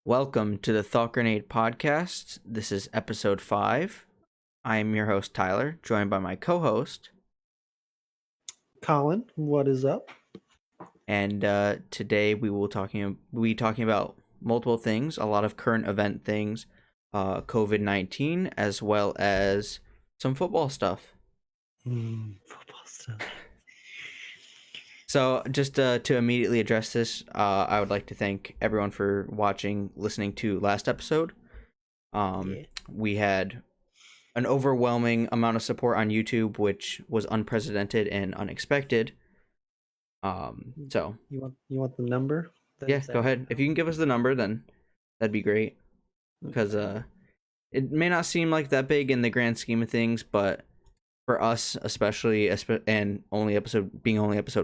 Welcome to the Thought Grenade podcast. This is episode 5. I am your host, Tyler, joined by my co host. Colin, what is up? And today we will be talking about multiple things, a lot of current event things, COVID-19, as well as some football stuff. Football stuff. So, just to immediately address this, I would like to thank everyone for listening to last episode. Yeah. We had an overwhelming amount of support on YouTube, which was unprecedented and unexpected. So You want the number? yeah, go ahead. If you can give us the number, then that'd be great. Because it may not seem like that big in the grand scheme of things, but for us, especially, and only episode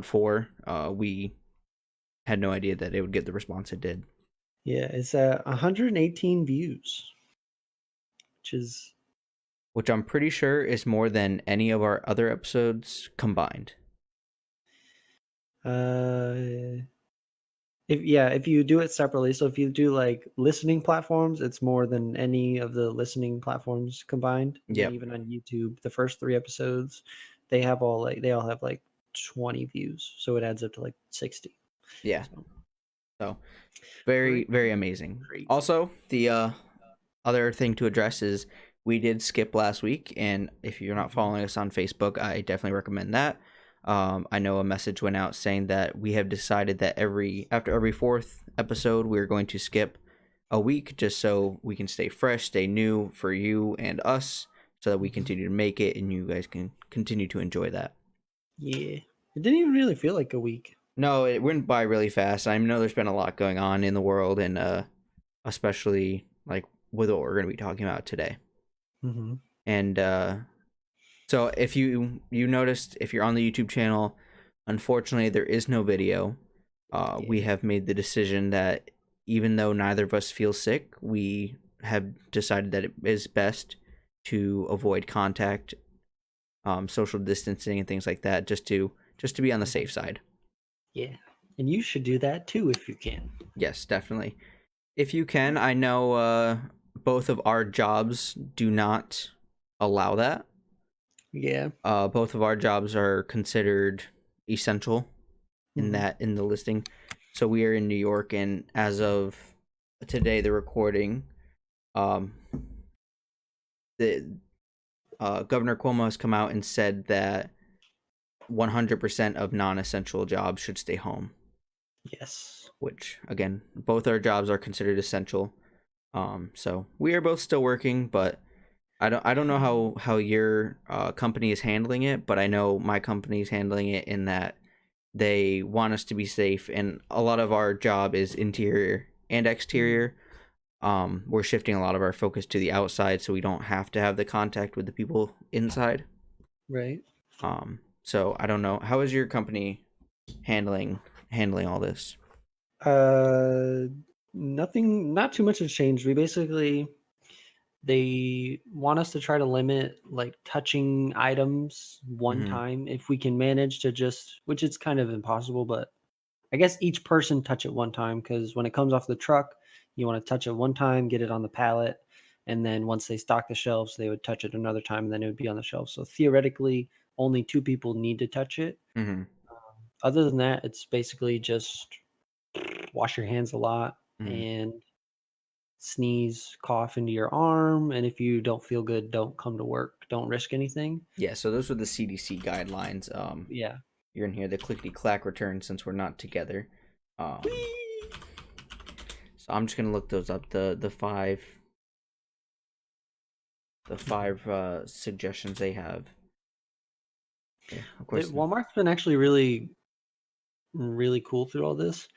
4, we had no idea that it would get the response it did. Yeah, it's 118 views, which I'm pretty sure is more than any of our other episodes combined. If you do it separately, so if you do like listening platforms, it's more than any of the listening platforms combined. Yeah. Even on YouTube, the first 3 episodes, they all have like 20 views, so it adds up to like 60. Yeah. So very, very amazing. Great. Also, the other thing to address is we did skip last week, and if you're not following us on Facebook, I definitely recommend that. I know a message went out saying that we have decided that after every 4th episode, we're going to skip a week just so we can stay fresh, stay new for you and us, so that we continue to make it and you guys can continue to enjoy that. Yeah. It didn't even really feel like a week. No, it went by really fast. I know there's been a lot going on in the world, and especially like with what we're going to be talking about today. Mm-hmm. And so if you noticed, if you're on the YouTube channel, unfortunately there is no video. We have made the decision that even though neither of us feel sick, we have decided that it is best to avoid contact, social distancing and things like that, just to be on the safe side. Yeah. And you should do that too if you can. Yes, definitely. If you can, I know both of our jobs do not allow that. Yeah. Both of our jobs are considered essential in the listing. So we are in New York, and as of today, the recording, the Governor Cuomo has come out and said that 100% of non-essential jobs should stay home. Yes. Which, again, both our jobs are considered essential. So we are both still working, but I don't know how your company is handling it, but I know my company is handling it in that they want us to be safe, and a lot of our job is interior and exterior. We're shifting a lot of our focus to the outside, so we don't have to have the contact with the people inside. Right. So I don't know, how is your company handling all this? Nothing. Not too much has changed. They want us to try to limit like touching items one time if we can manage to which it's kind of impossible, but I guess each person touch it one time, because when it comes off the truck, you want to touch it one time, get it on the pallet, and then once they stock the shelves, they would touch it another time, and then it would be on the shelf. So theoretically, only 2 people need to touch it. Other than that, it's basically just wash your hands a lot and sneeze, cough into your arm, and if you don't feel good, don't come to work. Don't risk anything. Yeah, so those were the CDC guidelines. Yeah. You're in here, the clickety clack return, since we're not together. So I'm just gonna look those up. The five suggestions they have. Yeah, of course. Walmart's been actually really, really cool through all this.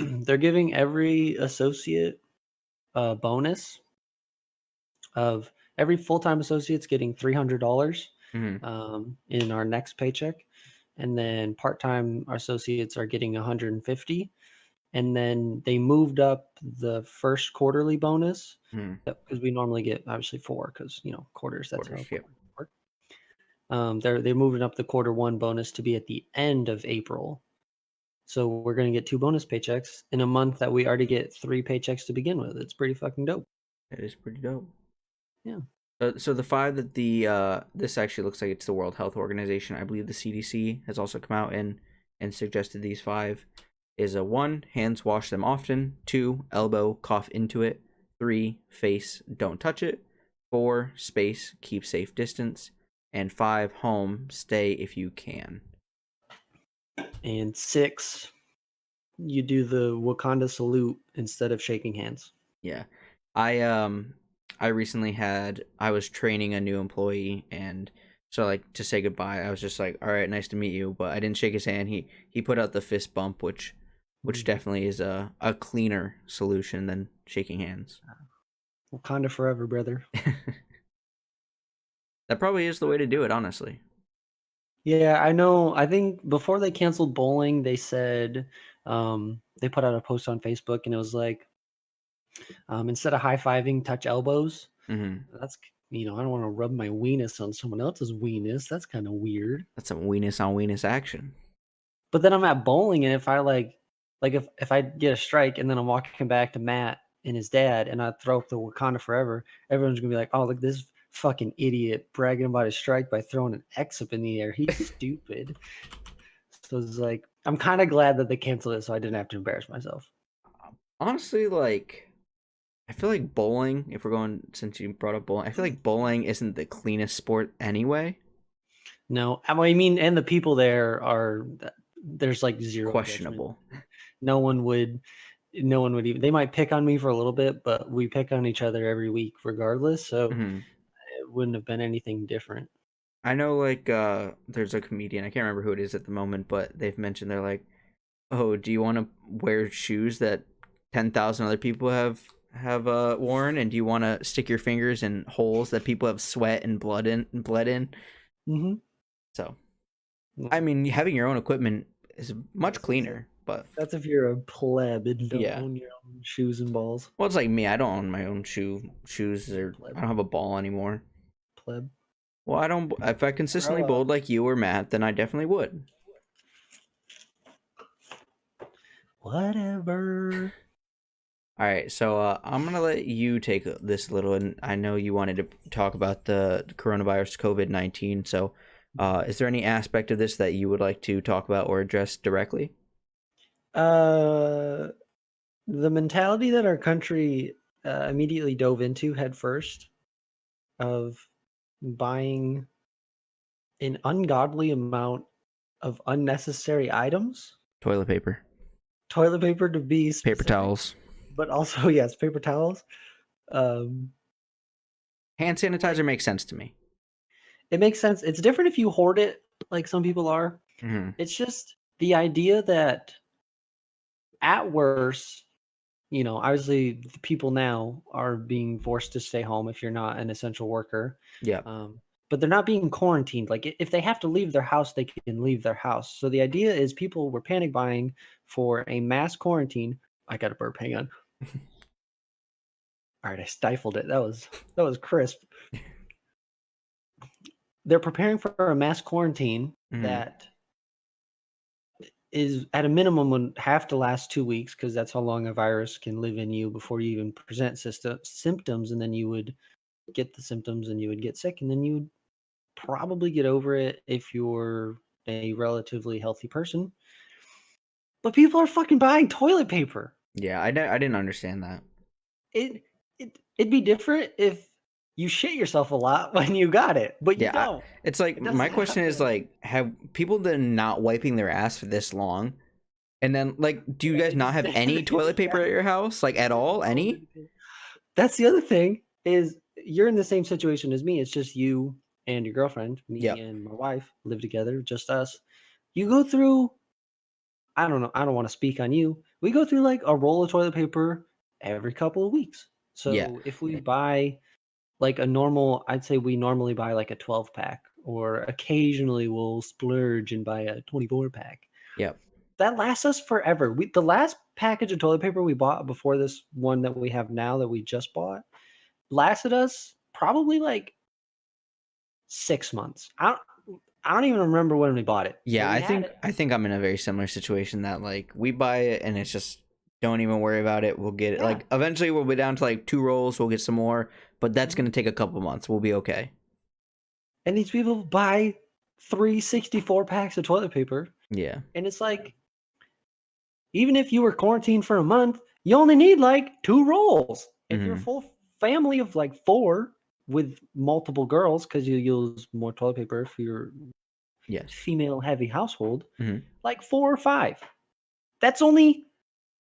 They're giving every associate a bonus of every full-time associate's getting $300 in our next paycheck, and then part-time associates are getting 150. And then they moved up the first quarterly bonus because we normally get obviously 4 because quarters. That's Quarters, how yep. quarters work. They're moving up the quarter 1 bonus to be at the end of April. So we're gonna get 2 bonus paychecks in a month that we already get 3 paychecks to begin with. It's pretty fucking dope. That is pretty dope. Yeah. So the five that this actually looks like it's the World Health Organization. I believe the CDC has also come out and suggested these five is a 1, hands wash them often, 2, elbow cough into it, 3, face don't touch it, 4, space keep safe distance, and 5, home stay if you can. And 6, you do the Wakanda salute instead of shaking hands. Yeah. I recently I was training a new employee, and so like to say goodbye, I was just like, "All right, nice to meet you," but I didn't shake his hand. He put out the fist bump, which definitely is a cleaner solution than shaking hands. Wakanda forever, brother. That probably is the way to do it, honestly. Yeah, I know. I think before they canceled bowling, they said they put out a post on Facebook, and it was like, instead of high fiving, touch elbows. Mm-hmm. That's I don't want to rub my weenus on someone else's weenus. That's kind of weird. That's some weenus on weenus action. But then I'm at bowling, and if I if I get a strike, and then I'm walking back to Matt and his dad, and I throw up the Wakanda forever, everyone's gonna be like, "Oh, look, this fucking idiot bragging about his strike by throwing an X up in the air. He's stupid." So it's like I'm kind of glad that they canceled it, so I didn't have to embarrass myself. Honestly, like I feel like bowling. If we're going, since you brought up bowling, I feel like bowling isn't the cleanest sport anyway. No, I mean, and the people there are there's like zero judgment. Questionable. No one would even. They might pick on me for a little bit, but we pick on each other every week regardless. So Mm-hmm. it wouldn't have been anything different. I know, like, there's a comedian. I can't remember who it is at the moment, but they've mentioned they're like, "Oh, do you want to wear shoes that 10,000 other people have worn, and do you want to stick your fingers in holes that people have sweat and bled in?" Mm-hmm. So, I mean, having your own equipment is much cleaner, but That's if you're a pleb and don't yeah. own your own shoes and balls. Well, it's like me. I don't own my own shoes, or I Pleb. don't have a ball anymore. Pleb. Well, I don't. If I consistently Grow up. bowled like you or Matt, then I definitely would. Whatever. All right, so I'm gonna let you take this little, and I know you wanted to talk about the coronavirus, COVID-19. So, is there any aspect of this that you would like to talk about or address directly? The mentality that our country immediately dove into head first of buying an ungodly amount of unnecessary items, Toilet paper, toilet paper to be paper specific, towels, but also yes, paper towels. Um, hand sanitizer makes sense to me. it makes sense. It's different if you hoard it, like some people are. Hmm. It's just the idea that at worst, obviously the people now are being forced to stay home if you're not an essential worker. Yeah, But they're not being quarantined. Like if they have to leave their house, they can leave their house. So the idea is people were panic buying for a mass quarantine. I got a burp. Hang on. All right, I stifled it. That was crisp. They're preparing for a mass quarantine hmm that is at a minimum would have to last 2 weeks because that's how long a virus can live in you before you even present symptoms, and then you would get the symptoms and you would get sick, and then you would probably get over it if you're a relatively healthy person. But people are fucking buying toilet paper. yeah. I didn't understand that. It'd be different if you shit yourself a lot when you got it, but you Yeah, don't. it's like It my doesn't question is happen. like, have people been not wiping their ass for this long? And then, like, do you guys They not just have any they toilet just paper at haven't your house, like at all? followed Any? anything. That's the other thing is you're in the same situation as me. It's just you and your girlfriend. Me Yep. and my wife live together, just us. You go through, I don't know, I don't want to speak on you. We go through like a roll of toilet paper every couple of weeks. Yeah. So if we buy like a normal, I'd say we normally buy like a 12 pack, or occasionally we'll splurge and buy a 24 pack. Yep. That lasts us forever. The last package of toilet paper we bought before this one that we have now that we just bought lasted us probably like 6 months. I don't even remember when we bought it, but Yeah, we I had think it. I think I'm in a very similar situation that like we buy it and it's just don't even worry about it. We'll get it. Yeah. Like eventually we'll be down to like 2 rolls. We'll get some more, but that's Mhm. gonna take a couple months. We'll be okay. And these people buy 364 packs of toilet paper. Yeah. And it's like, even if you were quarantined for a month, you only need like 2 rolls. If you're a Hmm. full family of like 4 with multiple girls, because you use more toilet paper if you're Yes. female heavy household, Hmm. like 4 or 5. That's only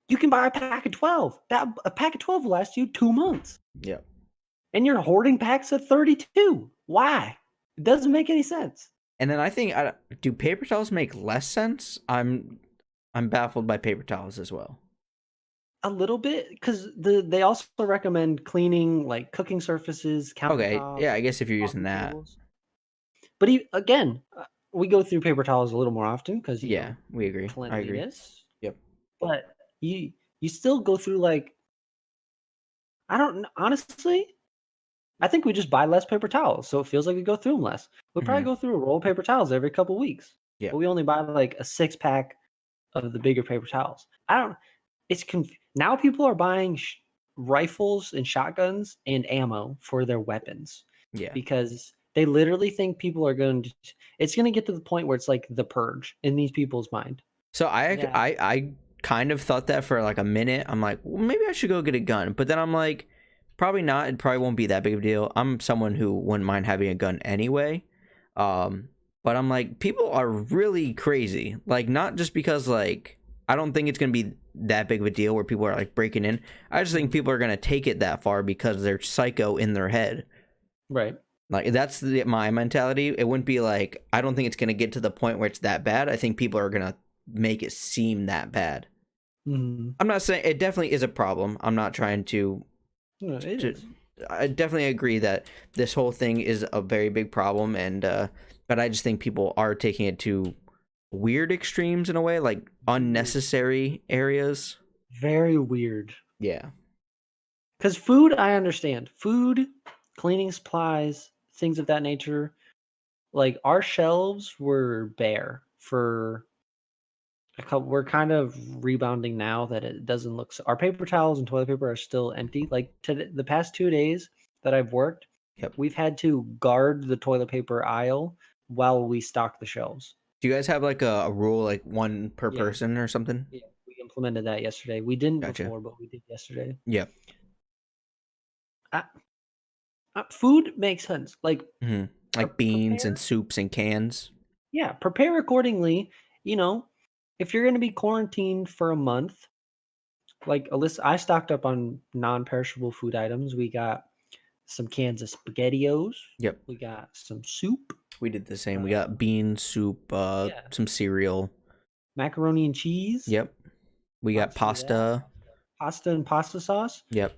you can buy a pack of 12. That a pack of 12 will last you 2 months. Yeah. And you're hoarding packs of 32. Why? It doesn't make any sense. And then I think do paper towels make less sense? I'm baffled by paper towels as well. A little bit because they also recommend cleaning like cooking surfaces, Okay. countertops, Yeah, I guess if you're using coffee that. tables. But again, we go through paper towels a little more often because Yeah, we agree. I agree. cleanliness. Yep. But you still go through like I don't honestly. I think we just buy less paper towels, so it feels like we go through them less. We probably Hmm. go through a roll of paper towels every couple weeks, but Yep. we only buy like a 6 pack of the bigger paper towels. I don't. It's now people are buying rifles and shotguns and ammo for their weapons Yeah. because they literally think people are going to. It's going to get to the point where it's like the purge in these people's mind. So That I kind of thought that for like a minute. I'm like, well, maybe I should go get a gun. But then I'm like, probably not. It probably won't be that big of a deal. I'm someone who wouldn't mind having a gun anyway. Um, but I'm like, people are really crazy. Like, not just because like I don't think it's gonna be that big of a deal where people are like breaking in. I just think people are gonna take it that far because they're psycho in their head. right. Like that's my mentality. It wouldn't be like I don't think it's gonna get to the point where it's that bad. I think people are gonna make it seem that bad. Mm-hmm. I'm not saying it definitely is a problem. I'm not trying No, it to is. I definitely agree that this whole thing is a very big problem and but I just think people are taking it to weird extremes in a way, like unnecessary areas. Very weird. Yeah. Because food, I understand. Food, cleaning supplies, things of that nature. Like our shelves were bare for a couple. We're kind of rebounding now that it doesn't look. Our paper towels and toilet paper are still empty. Like the past 2 days that I've worked, Yep. we've had to guard the toilet paper aisle while we stock the shelves. Do you guys have like a rule like one per Yeah, person or something? yeah. We implemented that yesterday. We didn't Gotcha. before, but we did yesterday. Yep. Uh, food makes sense. Like Hmm. Like beans and prepare. soups and cans. Yeah, prepare accordingly. You know, if you're going to be quarantined for a month, like Alyssa, I stocked up on non-perishable food items. We got some cans of SpaghettiOs. Yep. We got some soup. We did the same. We Uh, got bean soup, yeah, some cereal. macaroni and cheese. Yep. We got Obviously, that pasta. pasta and pasta sauce. Yep.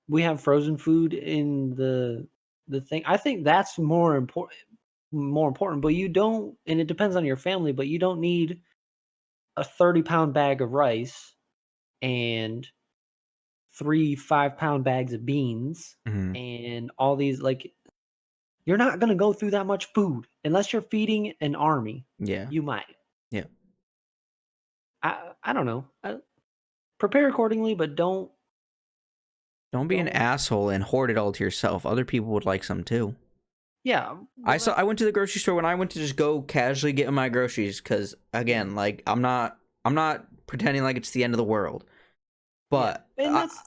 We have frozen food in the thing. I think that's more important. More important, but you don't. And it depends on your family. But you don't need a 30-pound bag of rice and 3 5-pound bags of beans Hmm. and all these like you're not going to go through that much food unless you're feeding an army. Yeah. You might. Yeah. I don't know. Prepare accordingly, but Don't be an don't. asshole and hoard it all to yourself. Other people would like some too. Yeah. Well, I went to the grocery store when I went to just go casually get my groceries because again, like I'm not pretending like it's the end of the world. yeah, But and that's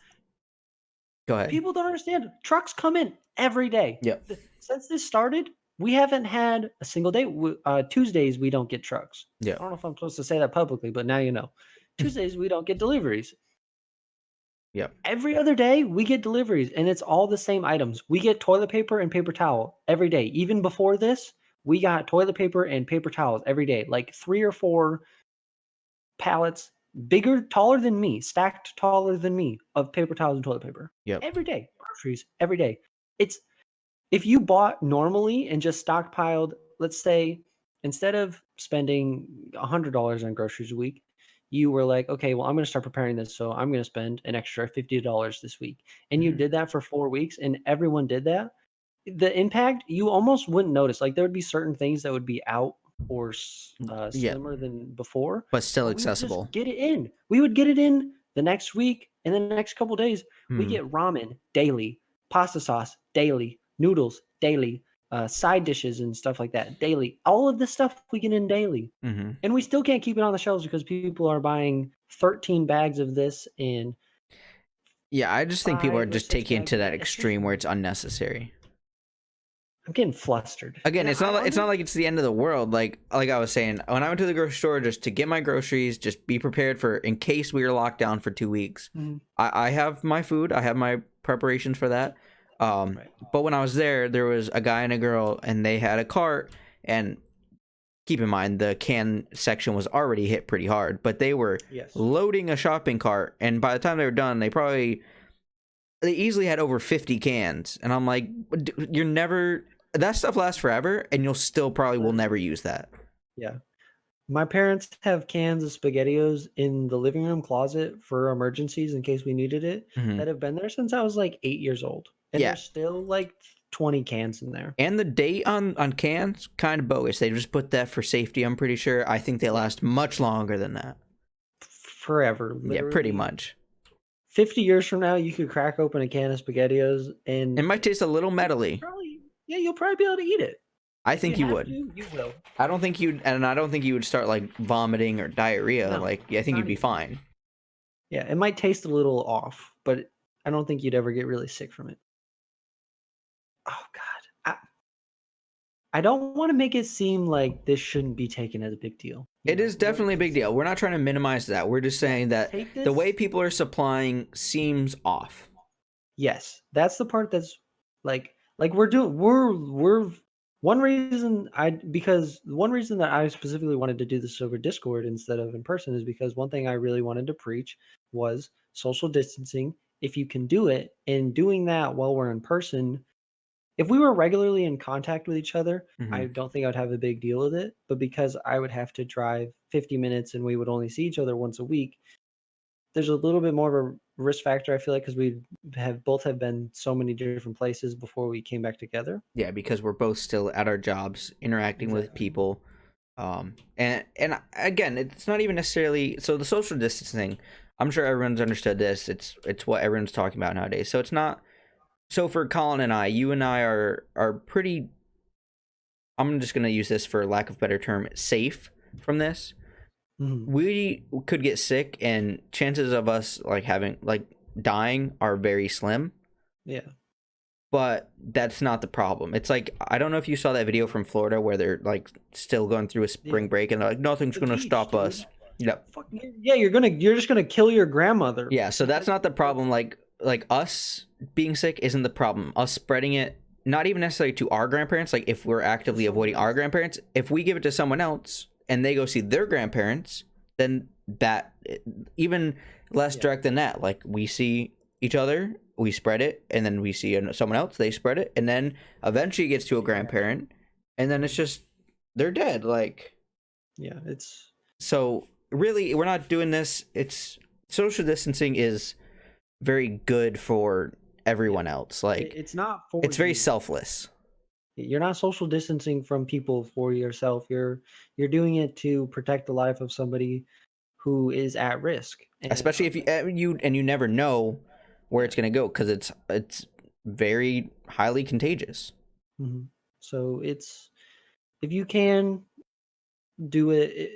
go ahead. people don't understand. Trucks come in every day. Yep. Since this started, we haven't had a single day. Tuesdays we don't get trucks. I Yep. don't know if I'm supposed to say that publicly, but now you know. Tuesdays we don't get deliveries. Yep. Every other day, we get deliveries and it's all the same items. We get toilet paper and paper towel every day. Even before this, we got toilet paper and paper towels every day, like 3 or 4 pallets, bigger, taller than me, stacked taller than me of paper towels and toilet paper. Yep. Every day, groceries every day. It's if you bought normally and just stockpiled, let's say instead of spending $100 on groceries a week, you were like, okay, well, I'm going to start preparing this. So I'm going to spend an extra $50 this week. And you Mhm. did that for 4 weeks and everyone did that. the impact, you almost wouldn't notice. Like, there would be certain things that would be out or Yeah, slimmer than before, but still but we would just accessible. get it in. We would get it in the next week, and then the next couple days, we Hmm. get ramen daily, pasta sauce daily, noodles daily, side dishes and stuff like that daily. All of this stuff we get in daily. Hmm. And we still can't keep it on the shelves because people are buying 13 bags of this and Yeah, I just think people are 5 or just 6 taking it bags to of that that. It's just extreme where it's unnecessary. I'm getting flustered. Again, And I it's not like it's the end of the world. Like I was saying, when I went to the grocery store just to get my groceries, just be prepared for in case we were locked down for 2 weeks. Mhm. I have my food. I have my preparations for that. Right. But when I was there was a guy and a girl, and they had a cart. And keep in mind, the can section was already hit pretty hard, but they were Yes. loading a shopping cart. And by the time they were done, they easily had over 50 cans. And I'm like, you're never, that stuff lasts forever, and you'll still probably will never use that. Yeah. My parents have cans of SpaghettiOs in the living room closet for emergencies in case we needed it Mhm. that have been there since I was like 8 years old. And Yeah. there's still like 20 cans in there. And the date on cans, kind of bogus. They just put that for safety, I'm pretty sure. I think they last much longer than that. Forever. Yeah, pretty Literally. much. 50 years from now, you could crack open a can of SpaghettiOs and It might taste a little metally. you'll probably be able to eat it. I If think you have would. to, you will. I don't think you would start like vomiting or diarrhea. No, Like, yeah, I think not you'd be even. fine. Yeah, it might taste a little off, but I don't think you'd ever get really sick from it. Oh God. I don't want to make it seem like this shouldn't be taken as a big deal. It is definitely a big deal. We're not trying to minimize that. We're just saying that take the way this. people are supplying seems off. Yes, that's the part that's like we're one reason one reason that I specifically wanted to do this over Discord instead of in person is because one thing I really wanted to preach was social distancing. If you can do it, and doing that while we're in person, if we were regularly in contact with each other, I Mhm. don't think I'd have a big deal with it. But because I would have to drive 50 minutes and we would only see each other once a week, there's a little bit more of a risk factor, I feel like, because we have been so many different places before we came back together. Yeah, because we're both still at our jobs, interacting with Exactly. people. And again, it's not even necessarily so the social distancing. I'm sure everyone's understood this. It's what everyone's talking about nowadays. So it's not so for Colin and I, you and I are pretty. I'm just gonna use this for lack of a better term, safe from this. Mhm. We could get sick, and chances of us like having like dying are very slim. Yeah. But that's not the problem. It's like I don't know if you saw that video from Florida where they're like still going through a spring Yeah. break and they're like nothing's The gonna beach, stop dude. us. Yep. Yeah, you're just gonna kill your grandmother. Yeah. So that's not the problem. Like us being sick isn't the problem. Us spreading it, not even necessarily to our grandparents. Like if we're actively avoiding our grandparents, if we give it to someone else and they go see their grandparents, then that even less Yeah. direct than that. Like we see each other, we spread it, and then we see someone else, they spread it, and then eventually it gets to a grandparent, and then it's just they're dead. Like Yeah, it's so really, we're not doing this. It's social distancing is very good for everyone else. Like it's not for it's very you. selfless. You're not social distancing from people for yourself. You're doing it to protect the life of somebody who is at risk. And Especially if you never know where it's yeah. gonna go because it's very highly contagious. Mhm. So it's if you can do it,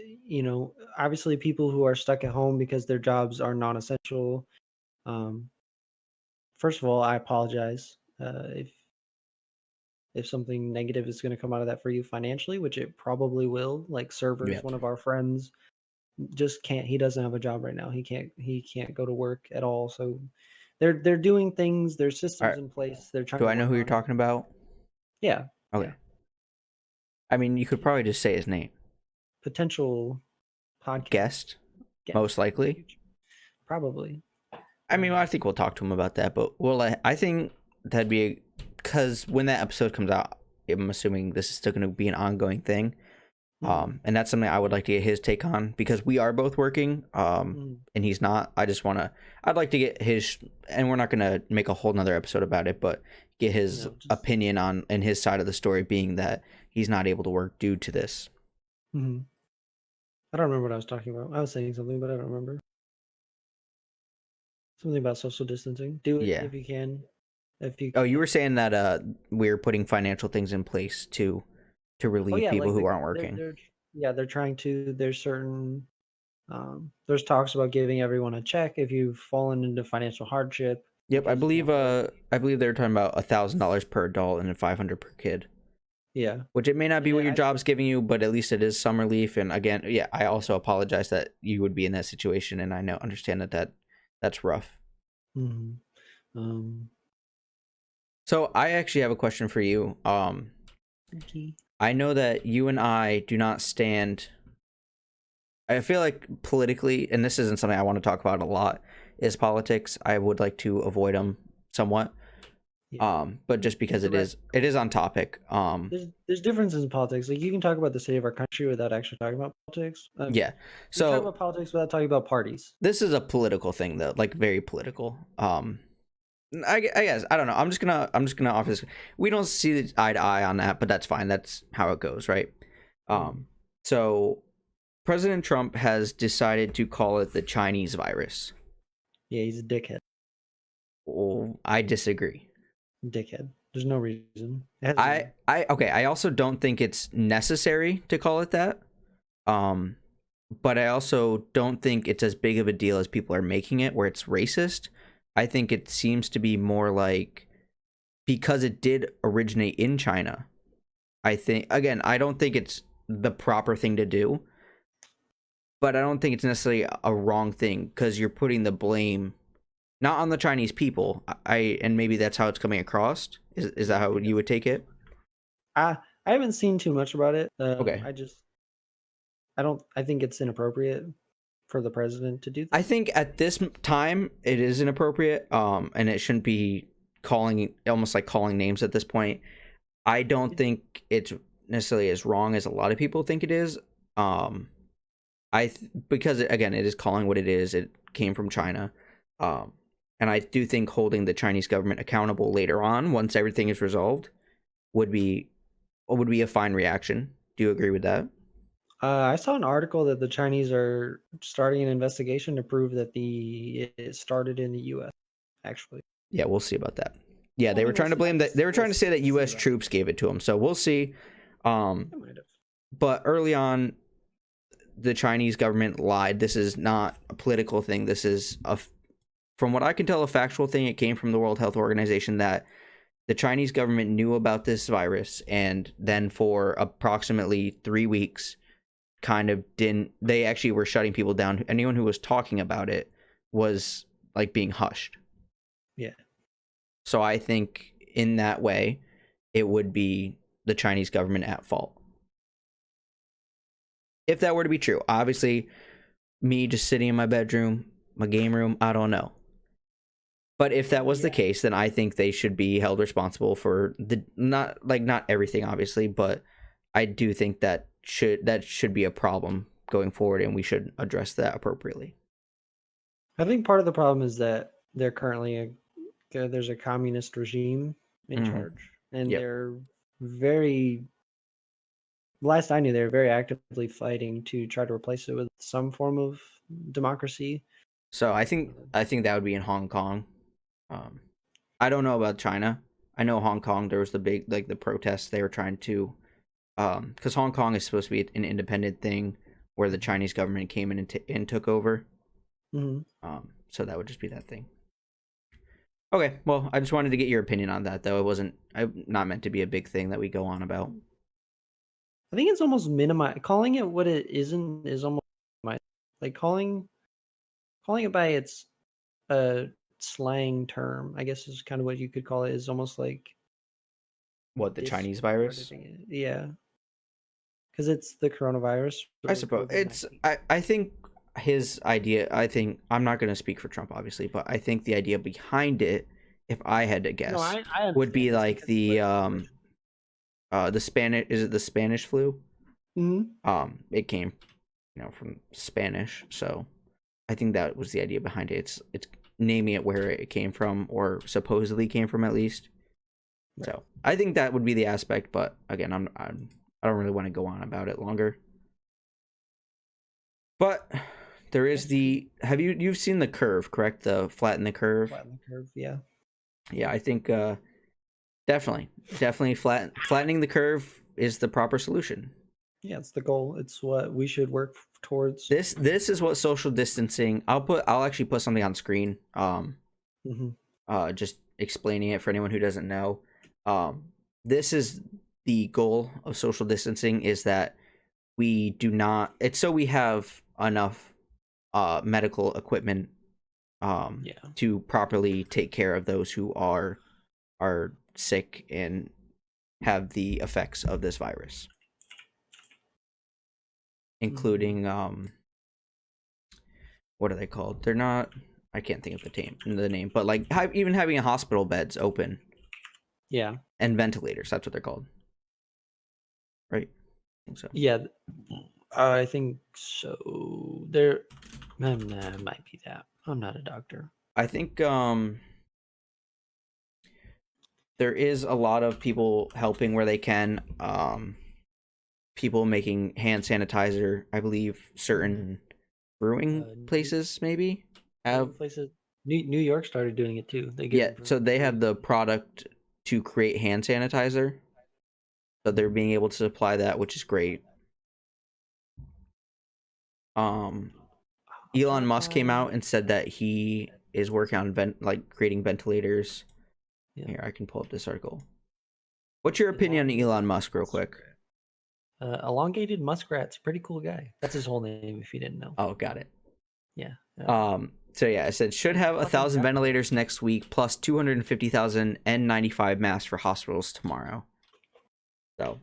obviously people who are stuck at home because their jobs are non-essential. Um, first of all, I apologize if something negative is going to come out of that for you financially, which it probably will. Like Yeah. servers, one of our friends just can't. He doesn't have a job right now. He can't go to work at all. So they're doing things. There's All systems right. in place. They're trying Do to I know work who you're on it. talking about? Yeah, Okay. yeah. I mean, you could probably just say his name. Potential podcast Guest, guest most in the likely. future. Probably. I mean, I think we'll talk to him about that, but I think that'd be because when that episode comes out, I'm assuming this is still going to be an ongoing thing. And that's something I would like to get his take on, because we are both working, and he's not. I'd like to get his, and we're not going to make a whole nother episode about it, but get his opinion on, and his side of the story being that he's not able to work due to this. I don't remember what I was talking about. I was saying something, but I don't remember. Something about social distancing. Do it if you can. Oh, you were saying that we're putting financial things in place to relieve people who aren't working. They're trying to. There's certain. There's talks about giving everyone a check if you've fallen into financial hardship. Yep, I believe they're talking about $1,000 per adult and $500 per kid. Yeah, which it may not be what your job's giving you, but at least it is some relief. And again, I also apologize that you would be in that situation, and I understand that's rough. So I actually have a question for you. Okay. I know that you and I do not stand. I feel like politically, and this isn't something I want to talk about a lot, is politics. I would like to avoid them somewhat. But just because it is on topic. There's differences in politics. Like, you can talk about the state of our country without actually talking about politics. So you can talk about politics without talking about parties. This is a political thing, though, like very political. I guess I don't know. I'm just gonna offer this. We don't see eye to eye on that, but that's fine. That's how it goes, right? So President Trump has decided to call it the Chinese virus. Yeah, he's a dickhead. Oh, I disagree. Dickhead. There's no reason. I also don't think it's necessary to call it that. But I also don't think it's as big of a deal as people are making it, where it's racist. I think it seems to be more like, because it did originate in China. I don't think it's the proper thing to do, but I don't think it's necessarily a wrong thing, because you're putting the blame not on the Chinese people. And maybe that's how it's coming across. Is that how you would take it? I haven't seen too much about it. Okay. I think it's inappropriate for the president to do that. I think at this time it is inappropriate, and it shouldn't be almost like calling names at this point. I don't think it's necessarily as wrong as a lot of people think it is. Because again, it is calling what it is. It came from China. And I do think holding the Chinese government accountable later on, once everything is resolved, would be a fine reaction. Do you agree with that? I saw an article that the Chinese are starting an investigation to prove that it started in the U.S. actually. Yeah, we'll see about that. Yeah, they were trying to blame that. They were trying to say that U.S. troops gave it to them. So we'll see. But early on, the Chinese government lied. This is not a political thing. This is from what I can tell, a factual thing. It came from the World Health Organization that the Chinese government knew about this virus, and then for approximately 3 weeks, they actually were shutting people down. Anyone who was talking about it was like being hushed. Yeah. So I think in that way, it would be the Chinese government at fault. If that were to be true, obviously, me just sitting in my bedroom, my game room, I don't know. But if that was the case, then I think they should be held responsible for not everything, obviously, but I do think that should be a problem going forward, and we should address that appropriately. I think part of the problem is that they're currently there's a communist regime in charge, and they're very. Last I knew, they were very actively fighting to try to replace it with some form of democracy. So I think that would be in Hong Kong. I don't know about China. I know Hong Kong, there was the big, like, the protests. They were trying to, because Hong Kong is supposed to be an independent thing where the Chinese government came in and took over. So that would just be that thing. Okay, well, I just wanted to get your opinion on that, though. I'm not meant to be a big thing that we go on about. I think it's almost minimized. Calling it what it isn't is almost like calling it by its slang term, I guess, is kind of what you could call it, is almost like what, the Chinese virus? Yeah, because it's the coronavirus. I suppose it's. I think his idea. I'm not going to speak for Trump, obviously, but I think the idea behind it, if I had to guess, would be like the Spanish. Is it the Spanish flu? Mhm. It came, from Spanish, so I think that was the idea behind it. It's naming it where it came from, or supposedly came from, at least. Right. So I think that would be the aspect, but again, I don't really want to go on about it longer. But there is That's cool. the you've seen the curve, correct? The flatten the curve. Flatten the curve. Yeah. Yeah, I think definitely flattening the curve is the proper solution. Yeah, it's the goal. It's what we should work towards. This is what social distancing. I'll actually put something on screen. Hmm. Just explaining it for anyone who doesn't know. This is the goal of social distancing, is that we do not. It's so we have enough medical equipment Yeah. to properly take care of those who are sick and have the effects of this virus, Hmm. including what are they called? They're not. I can't think of the name, but like even having hospital beds open Yeah. and ventilators. That's what they're called, right? I think so. Yeah. I think so. There, nah, it might be that. I'm not a doctor. I think there is a lot of people helping where they can. People making hand sanitizer. I believe certain brewing New places maybe have. brewing places. New York started doing it too. They give Yeah, it for so they have free. the product to create hand sanitizer, so they're Mhm. being able to supply that, which is great. Um, I'm trying Elon to Musk came find. out and said that he is working on creating ventilators. Yeah, Here, I can pull up this article. What's your opinion on elongated Elon Musk, real quick? muskrat. Elongated muskrat's a pretty cool guy. That's his whole name, if you didn't know. Oh, got it. Yeah. So yeah, I said should have a Fucking thousand grappling. ventilators next week, plus 250,000 N95 masks for hospitals tomorrow. So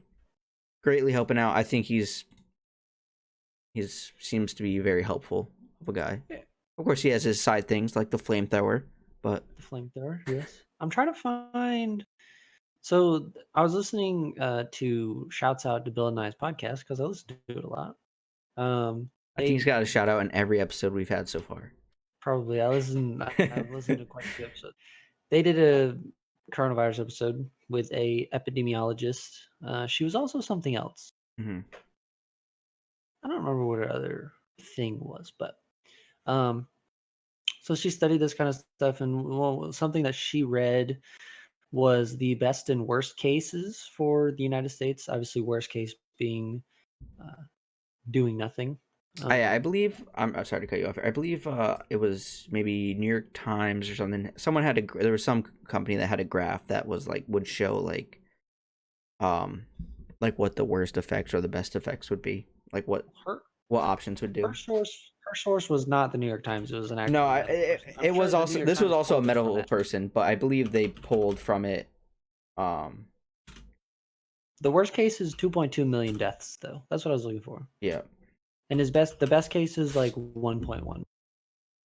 greatly helping out. I think he's seems to be very helpful of a guy. Yeah. Of course, he has his side things like the flamethrower, but The flamethrower. Yes. I'm trying to find. So I was listening to shouts out to Bill and Nye's podcast because I listen to it a lot. I think he's They got a shout out in every episode we've had so far. probably I've listened to quite a few episodes. They did a coronavirus episode with a epidemiologist. She was also something else. Hmm. I don't remember what her other thing was, but um, so she studied this kind of stuff, and something that she read was the best and worst cases for the United States. Obviously, worst case being uh, doing nothing. I Um, believe I'm sorry to cut you off. I believe it was maybe New York Times or something. Someone had there was some company that had a graph that was like would show um like what the worst effects or the best effects would be. Like her what options would do. her source was not the New York Times. It was an No, actual medical person. I'm it was sure the New also York this was Times also a quoted from medical it. person, but I believe they pulled from it. Um, The worst case is 2.2 million deaths, though. That's what I was looking for. yeah, And the best case is like 1.1.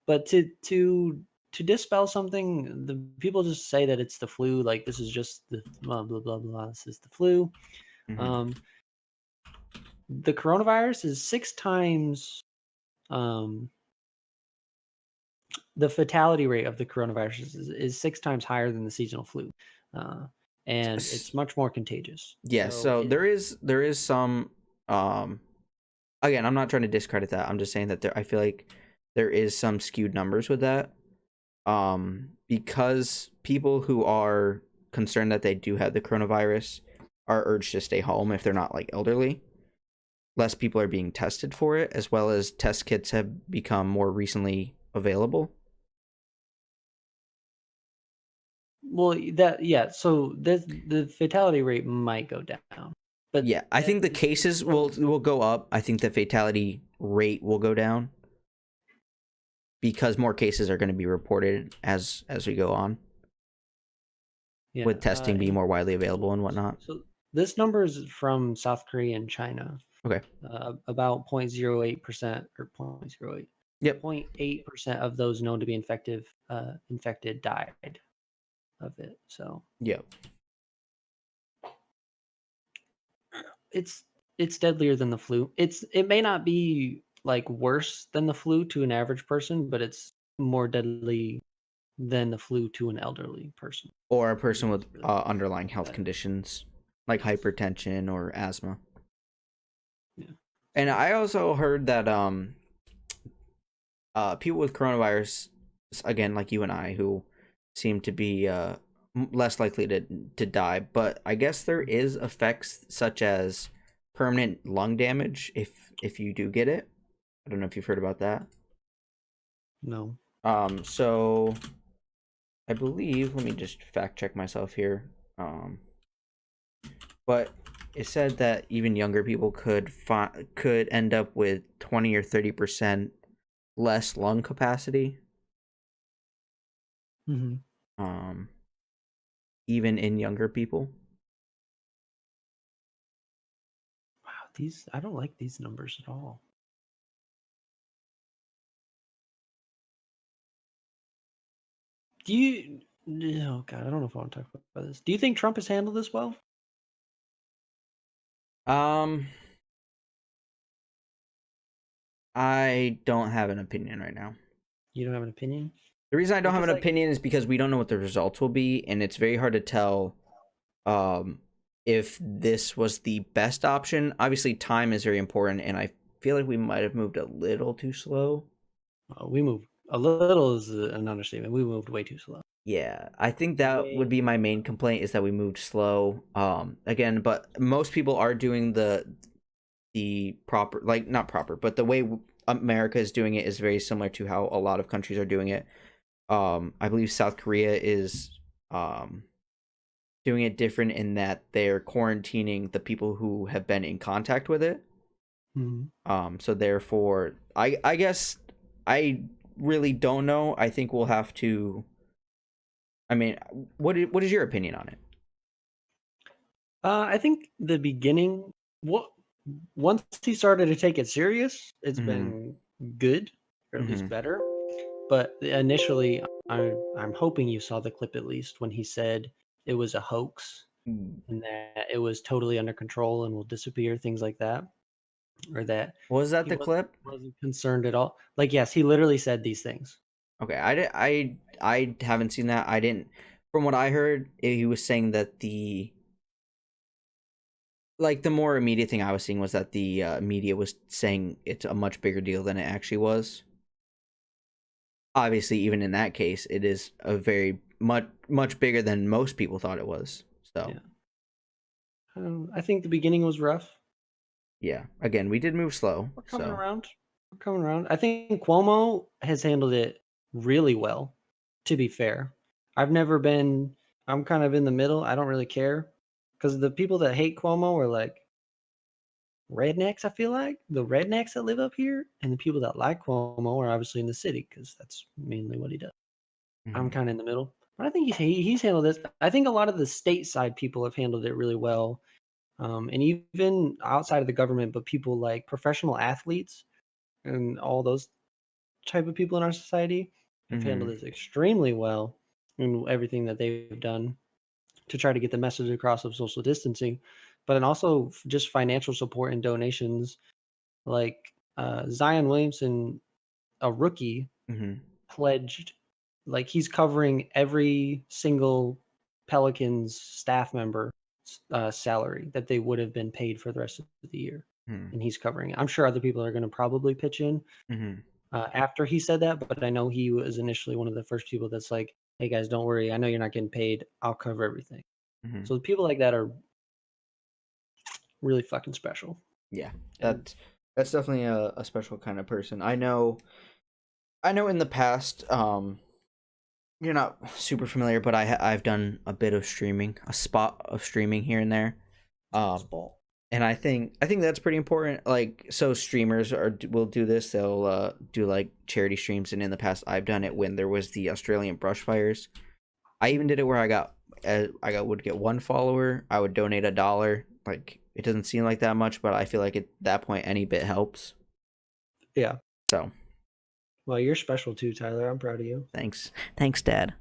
But to dispel something, the people just say that it's the flu. Like this is just the blah blah blah blah. This is the flu. hmm Um, the coronavirus is 6 times um, the fatality rate of the coronavirus is 6 times higher than the seasonal flu, uh, and it's much more contagious. yeah. So So there is some. Um, again, I'm not trying to discredit that. I'm just saying that I feel like there is some skewed numbers with that. Because people who are concerned that they do have the coronavirus are urged to stay home if they're not like elderly. Less people are being tested for it, as well as test kits have become more recently available. well that yeah. So the fatality rate might go down, but Yeah, I think the it's cases still will go up. I think the fatality rate will go down because more cases are going to be reported as we go on, yeah. with testing being more widely available and whatnot. So this number is from South Korea and China. Okay. About 0.08% or 0.08. Yep. 0.8% of those known to be infected died of it. So Yep. it's it's deadlier than the flu. It may not be like worse than the flu to an average person, but it's more deadly than the flu to an elderly person. Or a person It's with really underlying health bad. conditions like Yes. hypertension or asthma. Yeah. And So I also heard that people with coronavirus, again, like you and I, who seem to be less likely to die, but I guess there is effects such as permanent lung damage if you do get it. I don't know if you've heard about that. no. So I believe, let me just fact check myself here. But it said that even younger people could end up with 20 or 30% less lung capacity. Hmm. Um, even in younger people. Wow, these I don't like these numbers at all. Do you? No, God, I don't know if I want to talk about this. Do you think Trump has handled this well? Um, I don't have an opinion right now. You don't have an opinion? The reason I don't Well, have because an like, opinion is because we don't know what the results will be, and it's very hard to tell um, if this was the best option. Obviously, time is very important, and I feel like we might have moved a little too slow. we moved a little is an understatement. We moved way too slow. Yeah, I think that would Way. be my main complaint is that we moved slow. Again, but most people are doing the proper, like not proper, but the way America is doing it is very similar to how a lot of countries are doing it. I believe South Korea is um doing it different in that they're quarantining the people who have been in contact with it. Mhm. So therefore, I guess I really don't know. I think we'll have to. I mean, what is your opinion on it? I think the beginning, what once he started to take it serious, it's Mm-hmm. been good, or at least Mm-hmm. better. But initially, I'm hoping you saw the clip at least when he said it was a hoax and that it was totally under control and will disappear, things like that, or that Was that he the clip? wasn't concerned at all. Like, yes, he literally said these things. Okay, I haven't seen that. I didn't. From what I heard, he was saying that the more immediate thing I was seeing was that the media was saying it's a much bigger deal than it actually was. Obviously, even in that case, it is a very much bigger than most people thought it was. So Yeah, I think the beginning was rough. yeah, again, we did move slow. We're coming So around. We're coming around. I think Cuomo has handled it really well, to be fair. I've never been I'm kind of in the middle. I don't really care because the people that hate Cuomo are like rednecks, I feel like. The rednecks that live up here and the people that like Cuomo are obviously in the city because that's mainly what he does. I'm mhm. kinda in the middle. But I think he's handled this. I think a lot of the stateside people have handled it really well, and even outside of the government, but people like professional athletes and all those type of people in our society have handled Mhm. this extremely well in everything that they've done to try to get the message across of social distancing, but then also just financial support and donations. Like Zion Williamson, a rookie, Mhm. pledged, like he's covering every single Pelicans staff member salary that they would have been paid for the rest of the year, Mhm. and he's covering it. I'm sure other people are going to probably pitch in Mhm. after he said that, but I know he was initially one of the first people that's like, "Hey guys, don't worry. I know you're not getting paid. I'll cover everything." Mhm. So people like that are really fucking special. Yeah, And that's definitely a special kind of person. I know in the past, you're not super familiar, but I've done a bit of streaming, a spot of streaming here and there. Um, ball. and I think that's pretty important. Like, so streamers will do this. They'll do like charity streams, and in the past, I've done it when there was the Australian brush fires. I even did it where would get one follower. I would donate $1. Like, it doesn't seem like that much, but I feel like at that point any bit helps. Yeah. So Well, you're special too, Tyler. I'm proud of you. thanks, Dad.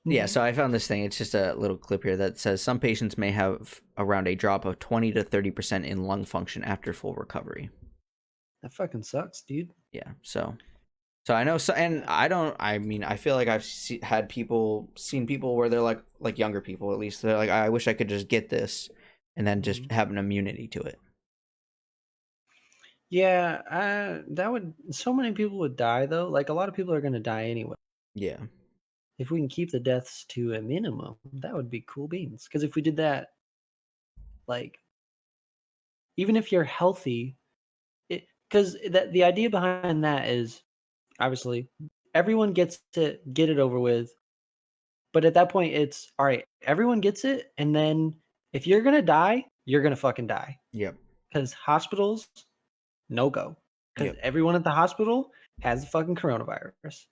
Yeah, so I found this thing. It's just a little clip here that says some patients may have around a drop of 20 to 30% in lung function after full recovery. That fucking sucks, dude. Yeah, so I know, so, and I don't. I mean, I feel like I've seen people where they're like younger people at least. They're like, I wish I could just get this, and then just have an immunity to it. Yeah, that would. So many people would die though. Like a lot of people are gonna die anyway. Yeah, If we can keep the deaths to a minimum, that would be cool beans. Because if we did that, like, even if you're healthy, because the idea behind that is obviously everyone gets to get it over with. But at that point, it's all right. Everyone gets it, and then if you're gonna die, you're gonna fucking die. yep, Because hospitals, no go. Because yep, everyone at the hospital has the fucking coronavirus.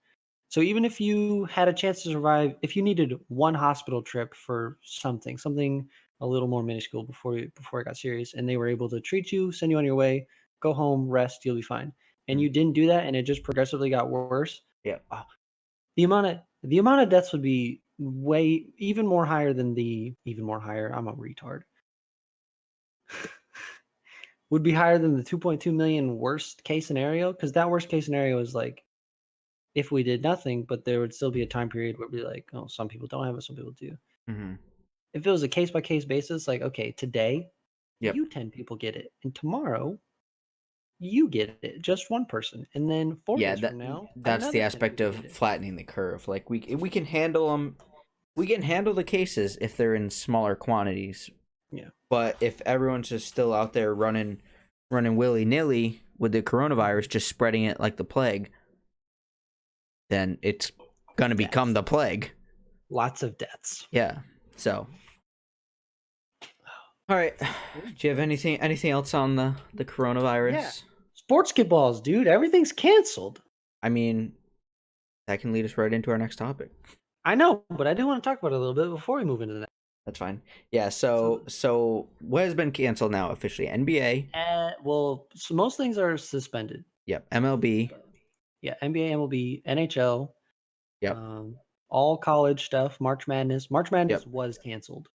So even if you had a chance to survive, if you needed one hospital trip for something a little more minuscule before it got serious, and they were able to treat you, send you on your way, go home, rest, you'll be fine. And you didn't do that, and it just progressively got worse. yep. The amount of deaths would be way even more higher than the even more higher. I'm a retard. Would be higher than the 2.2 million worst case scenario, because that worst case scenario is like if we did nothing, but there would still be a time period where it'd be like, oh, some people don't have it, some people do. Mm-hmm. If it was a case by case basis, like, okay, today Yep. you 10 people get it, and tomorrow you get it, just one person, and then 4 days from now, that's the another 10 aspect people of get it. flattening the curve. Like we can handle them. We can handle the cases if they're in smaller quantities. Yeah. But if everyone's just still out there running willy nilly with the coronavirus, just spreading it like the plague, then it's gonna become the plague. Lots of deaths. Yeah. So. All right. Do you have anything else on the coronavirus? Yeah. Sports balls, dude. Everything's canceled. I mean, that can lead us right into our next topic. I know, but I do want to talk about it a little bit before we move into that. That's fine. Yeah. So what has been canceled now officially? NBA. Well, so most things are suspended. Yep. MLB. Yeah, NBA, MLB, NHL. Yep. All college stuff. March Madness. March Madness Yep. was canceled.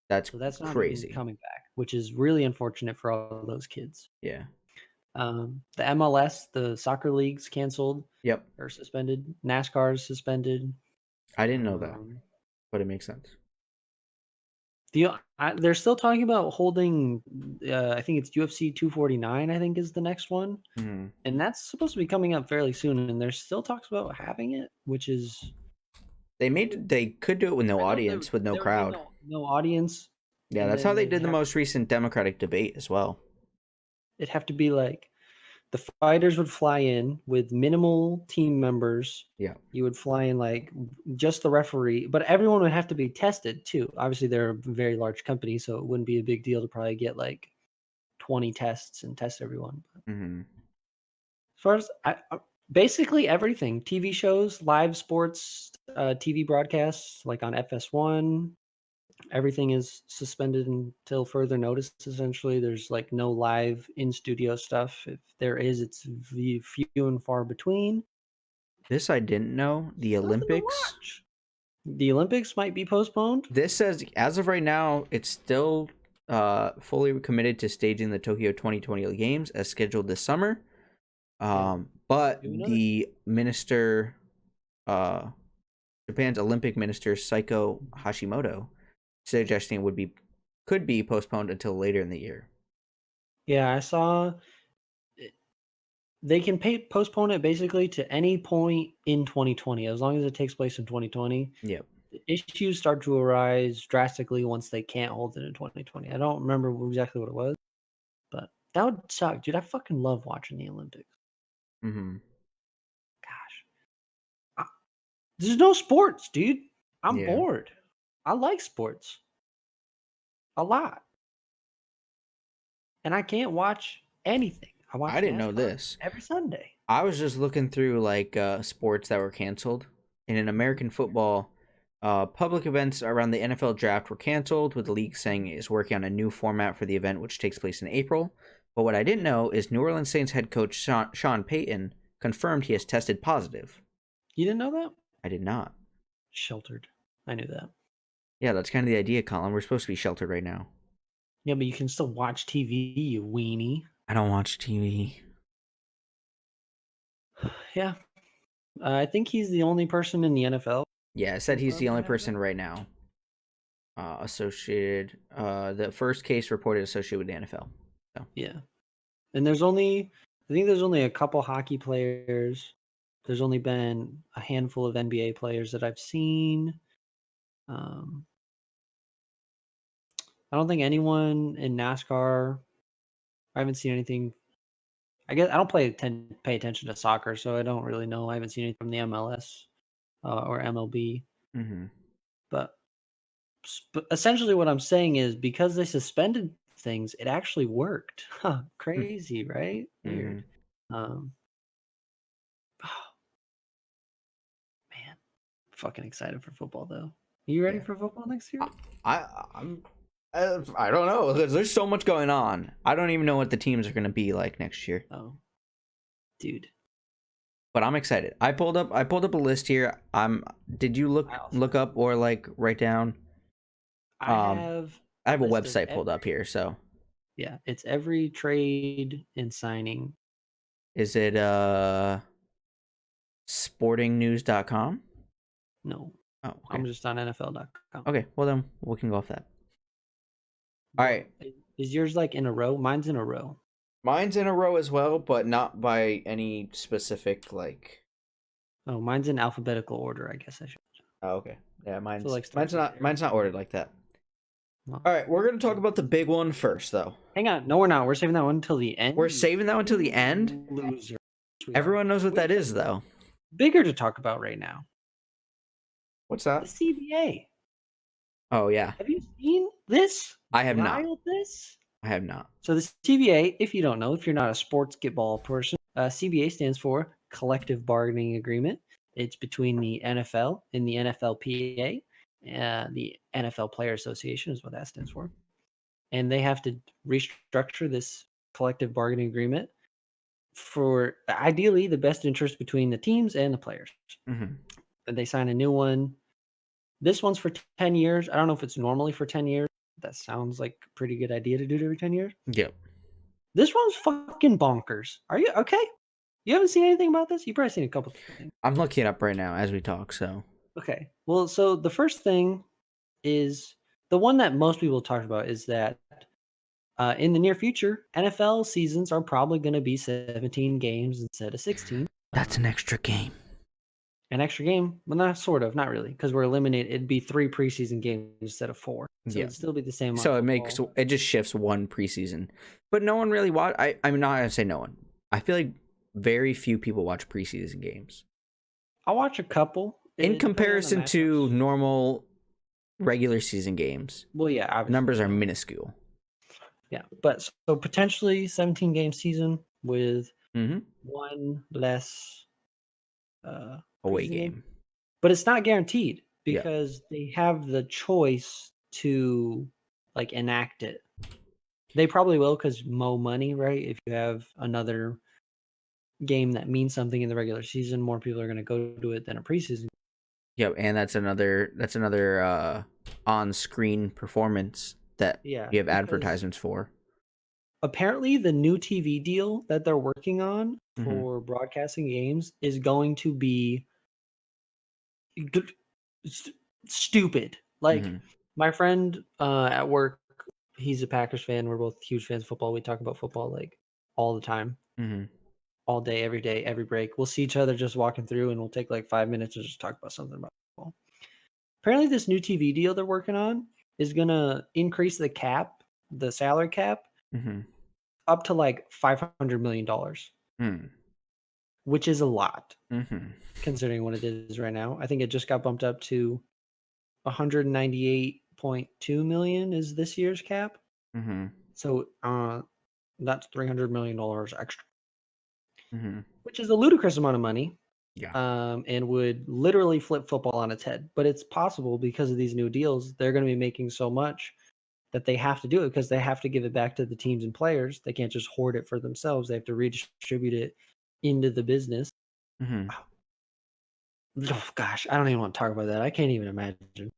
That's So that's not crazy. even coming back, which is really unfortunate for all those kids. Yeah. The MLS, the soccer leagues canceled. Yep. Or suspended. NASCAR is suspended. I didn't know that, but it makes sense. They're still talking about holding. I think it's UFC 249. I think is the next one, Mm-hmm. and that's supposed to be coming up fairly soon. And there's still talks about having it, which is they could do it with no audience, with no crowd. No audience. Yeah, that's how they did the most recent Democratic debate as well. It'd have to be like the fighters would fly in with minimal team members. Yeah. You would fly in like just the referee, but everyone would have to be tested too. Obviously, they're a very large company, so it wouldn't be a big deal to probably get like 20 tests and test everyone. Mm-hmm. As far as basically everything, TV shows, live sports, TV broadcasts, like on FS1, everything is suspended until further notice. Essentially, there's like no live in studio stuff. If there is, it's few and far between. This I didn't know. The Olympics. The Olympics might be postponed. This says as of right now, it's still fully committed to staging the Tokyo 2020 Games as scheduled this summer. But the minister, Japan's Olympic minister Saiko Hashimoto, suggesting could be postponed until later in the year. Yeah, I saw. They can postpone it basically to any point in 2020, as long as it takes place in 2020. Yep. Issues start to arise drastically once they can't hold it in 2020. I don't remember exactly what it was, but that would suck, dude. I fucking love watching the Olympics. Mm-hmm. Gosh. There's no sports, dude. I'm bored. I like sports a lot. And I can't watch anything. I didn't know this. Every Sunday. I was just looking through like sports that were canceled. And in American football, public events around the NFL draft were canceled, with the league saying it is working on a new format for the event, which takes place in April. But what I didn't know is New Orleans Saints head coach Sean Payton confirmed he has tested positive. You didn't know that? I did not. Sheltered. I knew that. Yeah, that's kind of the idea, Colin. We're supposed to be sheltered right now. Yeah, but you can still watch TV, you weenie. I don't watch TV. Yeah. I think he's the only person in the NFL. Yeah, I said he's the Confirmed to only have person that? right now associated. The first case reported associated with the NFL. So Yeah. And I think there's only a couple hockey players. There's only been a handful of NBA players that I've seen. Um, I don't think anyone in NASCAR. I haven't seen anything. I guess I don't pay attention to soccer, so I don't really know. I haven't seen anything from the MLS or MLB. mm-hmm. But essentially, what I'm saying is because they suspended things, it actually worked. Huh, crazy, right? Mm-hmm. Weird. Um, man, fucking excited for football though. You ready Yeah. for football next year? I'm I don't know because there's so much going on. I don't even know what the teams are going to be like next year. Oh, dude. But I'm excited. I pulled up a list here. Did you look up or like write down? I Um have I a have a list of website pulled up here, so yeah, it's every trade and signing. is it sportingnews.com? No, Oh, okay. I'm just on NFL.com. Okay, well then we can go off that. All right. Is yours like in a row? Mine's in a row. Mine's in a row as well, but not by any specific like. Oh, mine's in alphabetical order, I guess I should. Oh, okay. Yeah, So like starts mine's not ordered like that. well, All right, we're gonna talk about the big one first, though. hang on. No, we're not. We're saving that one until the end. We're saving that one till the end. Loser. Everyone knows what that is, though. Bigger to talk about right now. What's The that? CBA. Oh yeah, Have you seen this? I have not. This? I have not. So the CBA, if you don't know, if you're not a sports ball person, CBA stands for Collective Bargaining Agreement. It's between the NFL and the NFLPA. The NFL Player Association is what that stands for. And they have to restructure this collective bargaining agreement for ideally the best interest between the teams and the players. Mm-hmm. And they sign a new one. This one's for 10 years. I don't know if it's normally for 10 years. That sounds like a pretty good idea to do it every 10 years. Yep. This one's fucking bonkers. Are you okay? You haven't seen anything about this? You've probably seen a couple things. I'm looking it up right now as we talk. So. Okay. Well, so the first thing is the one that most people talk about is that in the near future, NFL seasons are probably going to be 17 games instead of 16. That's an extra game. An extra game? Well, not sort of, not really, because we're eliminated. It'd be 3 preseason games instead of 4. So it'd still be the same. So it just shifts one preseason, but no one really watch. I'm not gonna say no one. I feel like very few people watch preseason games. I'll watch a couple in comparison to normal regular season games. Well, yeah, obviously. Numbers are minuscule. Yeah, but so potentially 17 game season with mm-hmm. one less away game. But it's not guaranteed because they have the choice to like enact it. They probably will because more money, right? If you have another game that means something in the regular season, more people are going to go to it than a preseason. Yeah, and that's another on-screen performance that you have advertisements for. Apparently, the new TV deal that they're working on for broadcasting games is going to be stupid. Like my friend at work, he's a Packers fan. We're both huge fans of football. We talk about football like all the time, all day, every break. We'll see each other just walking through, and we'll take like 5 minutes to just talk about something about football. Apparently, this new TV deal they're working on is gonna increase the cap, the salary cap, up to like $500 million, which is a lot considering what it is right now. I think it just got bumped up to 198.2 million is this year's cap. So that's $300 million extra, which is a ludicrous amount of money. And would literally flip football on its head. But it's possible because of these new deals, they're going to be making so much that they have to do it because they have to give it back to the teams and players. They can't just hoard it for themselves. They have to redistribute it into the business. Oh, gosh, I don't even want to talk about that. I can't even imagine.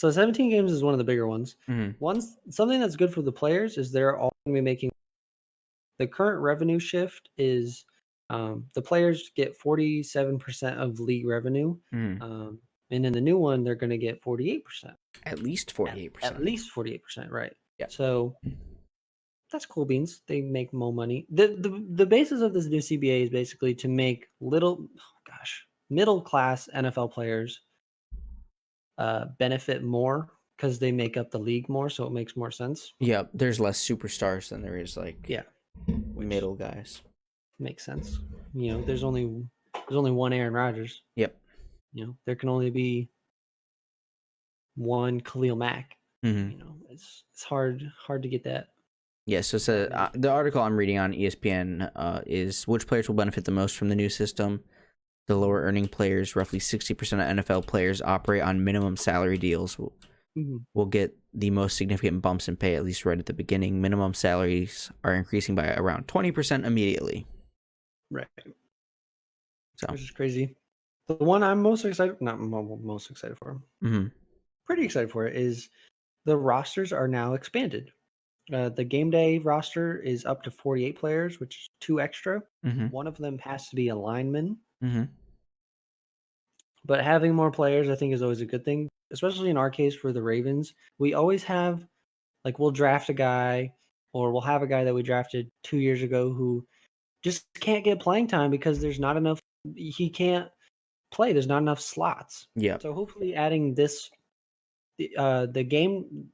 So 17 games is one of the bigger ones. Mhm. Something that's good for the players is they're all going to be making the current revenue shift is the players get 47% of league revenue. Mhm. And in the new one, they're going to get 48%. At least At 48%. least 48%, right? Yeah. So that's cool beans. They make more money. The basis of this new CBA is basically to make middle class NFL players benefit more because they make up the league more, so it makes more sense. Yeah, there's less superstars than there is like Yeah, which middle guys. makes sense. There's only one Aaron Rodgers. Yep. There can only be one Khalil Mack. Mhm. It's hard to get that. Yeah, so it's the article I'm reading on ESPN is which players will benefit the most from the new system. The lower earning players, roughly 60% of NFL players, operate on minimum salary deals. Will get the most significant bumps in pay, at least right at the beginning. Minimum salaries are increasing by around 20% immediately. Right. So, which is crazy. The one I'm most excited, not most excited for, pretty excited for it, is the rosters are now expanded. The game day roster is up to 48 players, which is 2 extra. One of them has to be a lineman. But having more players, I think, is always a good thing, especially in our case for the Ravens. We always have, we'll draft a guy, or we'll have a guy that we drafted 2 years ago who just can't get playing time because there's not enough. He can't play. There's not enough slots. yeah. So hopefully, adding this, the game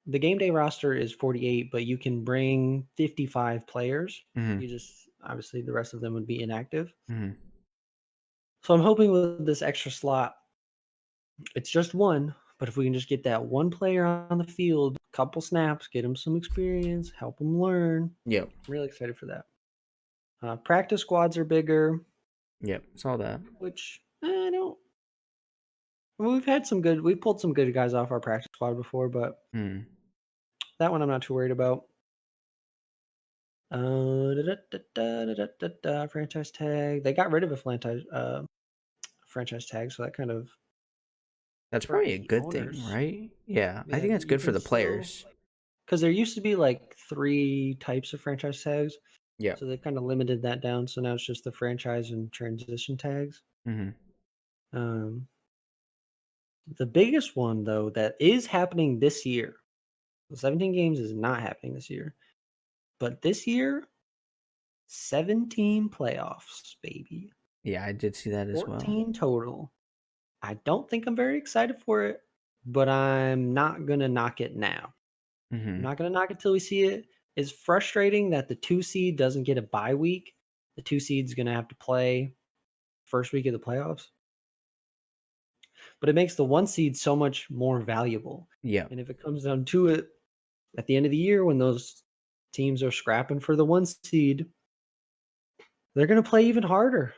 day roster is 48, but you can bring 55 players. You just obviously the rest of them would be inactive. So I'm hoping with this extra slot, it's just one, but if we can just get that one player on the field, couple snaps, get him some experience, help him learn. Yep. I'm really excited for that. Practice squads are bigger. Yep. Saw that. Which I don't. We've pulled some good guys off our practice squad before, but that one I'm not too worried about. Franchise tag. They got rid of a franchise tag, so that kind of. That's probably a good thing, right? Yeah, I think that's good for the players. Because there used to be 3 types of franchise tags. Yeah. So they've kind of limited that down. So now it's just the franchise and transition tags. The biggest one, though, that is happening this year, 17 games is not happening this year. But this year, 17 playoffs, baby. Yeah, I did see that as well. 14 total. I don't think I'm very excited for it, but I'm not going to knock it now. I'm not going to knock it till we see it. It's frustrating that the 2 seed doesn't get a bye week. The 2 seed's going to have to play first week of the playoffs. But it makes the 1 seed so much more valuable. Yeah. And if it comes down to it, at the end of the year, when those teams are scrapping for the 1 seed, they're going to play even harder.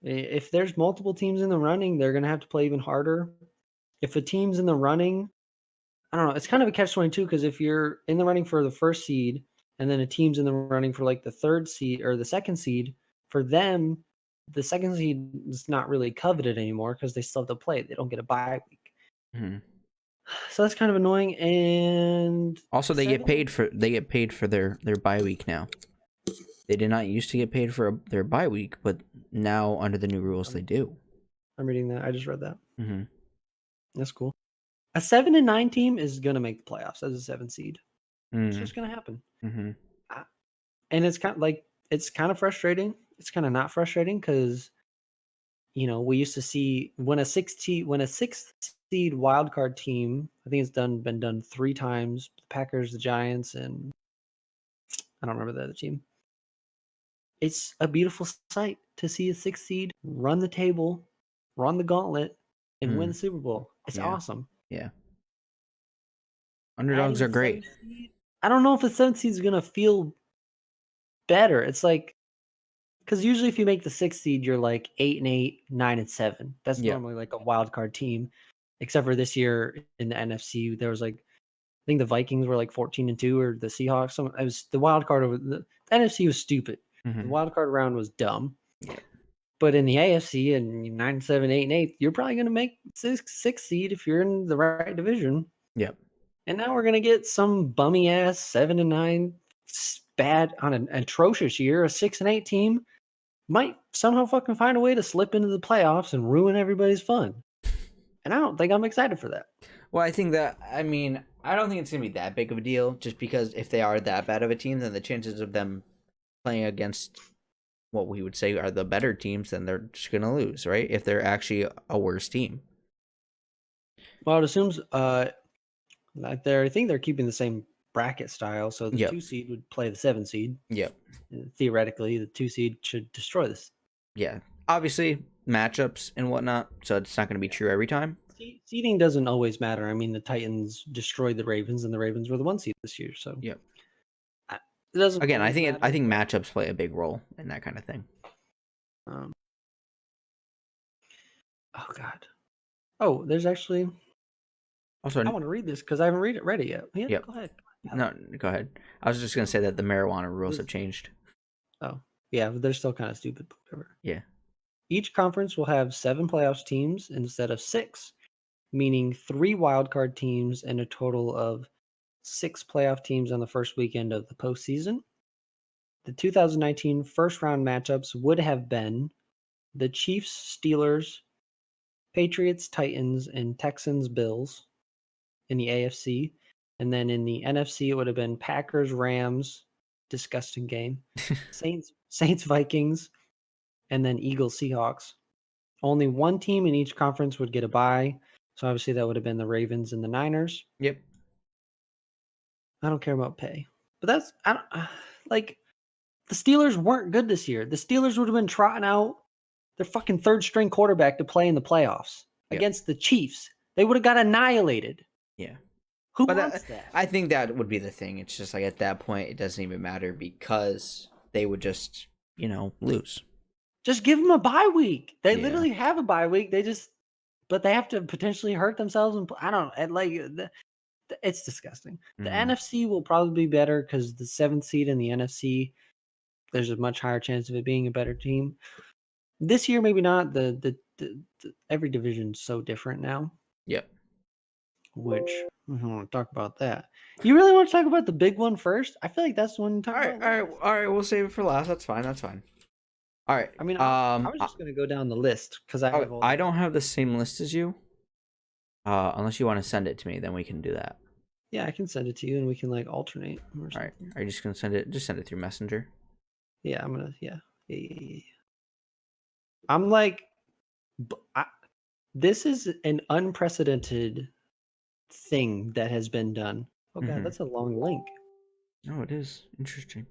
If there's multiple teams in the running, they're going to have to play even harder. If a team's in the running, I don't know. It's kind of a catch-22 because if you're in the running for the 1st seed and then a team's in the running for the 3rd seed or the 2nd seed, for them, the 2nd seed is not really coveted anymore because they still have to play. They don't get a bye week. So that's kind of annoying. And also, they get paid for their bye week now. They did not used to get paid for their bye week, but now under the new rules, they do. I'm reading that. I just read that. That's cool. A 7-9 team is gonna make the playoffs as a 7 seed. It's just gonna happen. And it's kind of frustrating. It's kind of not frustrating because we used to see when a 6th seed wild card team. I think it's been done 3 times. The Packers, the Giants, and I don't remember the other team. It's a beautiful sight to see a 6th seed run the table, run the gauntlet, and win the Super Bowl. It's awesome. Yeah. Underdogs are great. I don't know if the 7th seed is going to feel better. It's because usually if you make the 6th seed, you're 8-8, 9-7. That's normally a wild card team. Except for this year in the NFC, there was I think the Vikings were 14-2 or the Seahawks. It was the wild card over the NFC was stupid. The wild card round was dumb. But in the AFC and 9, 7, 8, and 8, you're probably going to make six seed if you're in the right division. Yep. And now we're going to get some bummy ass 7 and 9 bad on an atrocious year. A 6 and 8 team might somehow fucking find a way to slip into the playoffs and ruin everybody's fun. And I don't think I'm excited for that. Well, I think that, I mean, I don't think it's going to be that big of a deal, just because if they are that bad of a team, then the chances of them playing against what we would say are the better teams, then they're just going to lose, right? If they're actually a worse team. Well, it assumes that I think they're keeping the same bracket style, so the Yep. 2 seed would play the 7 seed. Yep. And theoretically, the 2 seed should destroy this. Yeah. Obviously, matchups and whatnot, so it's not going to be true every time. Seeding doesn't always matter. I mean, the Titans destroyed the Ravens, and the Ravens were the 1 seed this year. So Yep. It doesn't. Again, I always think matter. I think matchups play a big role in that kind of thing. Oh God. Oh, there's actually. Also, I want to read this because I haven't read it yet. Yeah, Yep. Go ahead. No, go ahead. I was just going to say that the marijuana rules have changed. Oh, yeah, but they're still kind of stupid. But whatever. Yeah. Each conference will have 7 playoffs teams instead of 6, meaning 3 wildcard teams and a total of 6 playoff teams on the first weekend of the postseason. The 2019 first round matchups would have been the Chiefs, Steelers, Patriots, Titans, and Texans, Bills in the AFC. And then in the NFC, it would have been Packers, Rams, disgusting game, Saints, Vikings, and then Eagles, Seahawks. Only 1 team in each conference would get a bye. So obviously that would have been the Ravens and the Niners. Yep. I don't care about pay. But that's, I don't, like, the Steelers weren't good this year. The Steelers would have been trotting out their fucking 3rd string quarterback to play in the playoffs against the Chiefs. They would have got annihilated. Yeah. Who But wants that? I think that would be the thing. It's just like at that point, it doesn't even matter because they would just, lose. Just give them a bye week. They Yeah. literally have a bye week. But they have to potentially hurt themselves. And I don't know. It's disgusting. The NFC will probably be better because the 7th seed in the NFC, there's a much higher chance of it being a better team. This year, maybe not. The every division's so different now. Yep. Which I don't want to talk about that. You really want to talk about the big one first? I feel like that's the one to talk about. All right. We'll save it for last. That's fine. All right. I mean, I was just gonna go down the list because I don't have the same list as you. Unless you want to send it to me, then we can do that. Yeah, I can send it to you, and we can like alternate. All right. Are you just gonna send it? Just send it through Messenger. Yeah, I'm gonna. Yeah. I'm like, this is an unprecedented thing that has been done. Oh God, that's a long link. Oh, it is interesting.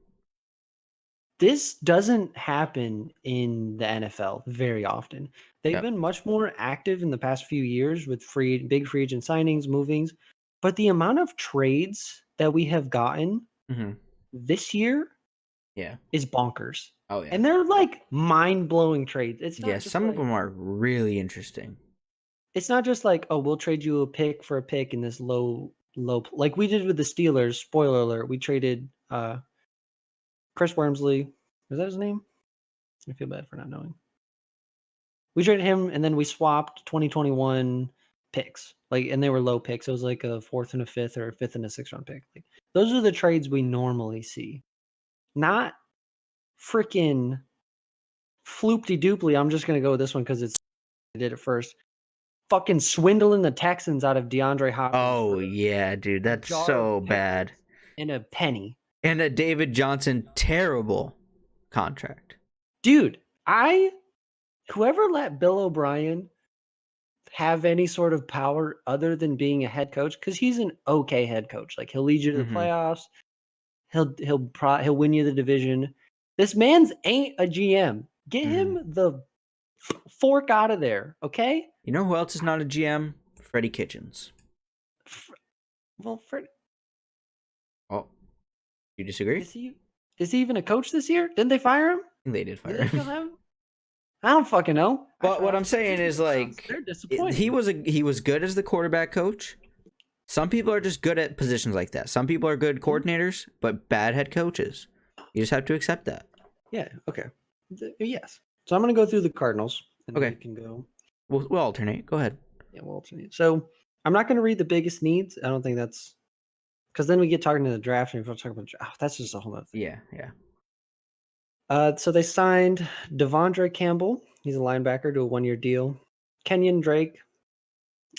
This doesn't happen in the NFL very often. They've been much more active in the past few years with big free agent signings, movings, but the amount of trades that we have gotten this year is bonkers. Oh yeah. And they're like mind-blowing trades. It's not some of them are really interesting. It's not just like, oh, we'll trade you a pick for a pick in this low like we did with the Steelers. Spoiler alert, we traded Chris Wormsley. Was that his name? I feel bad for not knowing. We traded him, and then we swapped 2021 picks. And they were low picks. It was like a 4th and a 5th or a 5th and a 6th round pick. Those are the trades we normally see. Not freaking floop-de-dooply. I'm just going to go with this one because I did it first. Fucking swindling the Texans out of DeAndre Hopkins. Oh, yeah, dude. That's so bad. And a penny. And a David Johnson terrible contract. Dude, whoever let Bill O'Brien have any sort of power other than being a head coach, because he's an okay head coach. Like, he'll lead you to the playoffs. He'll win you the division. This man's ain't a GM. Get him the fork out of there, okay? You know who else is not a GM? Freddie Kitchens. Freddie. Oh, you disagree? Is he even a coach this year? Didn't they fire him? They did fire him. I don't fucking know. But what I'm saying is, like, he was good as the quarterback coach. Some people are just good at positions like that. Some people are good coordinators, but bad head coaches. You just have to accept that. Yeah. Okay. Yes. So I'm going to go through the Cardinals, and then Okay. you can go. We'll alternate. Go ahead. Yeah, we'll alternate. So I'm not going to read the biggest needs. I don't think that's because then we get talking to the draft, and if we're talking about that's just a whole other thing. Yeah. So they signed Devondre Campbell. He's a linebacker to a 1-year deal. Kenyon Drake.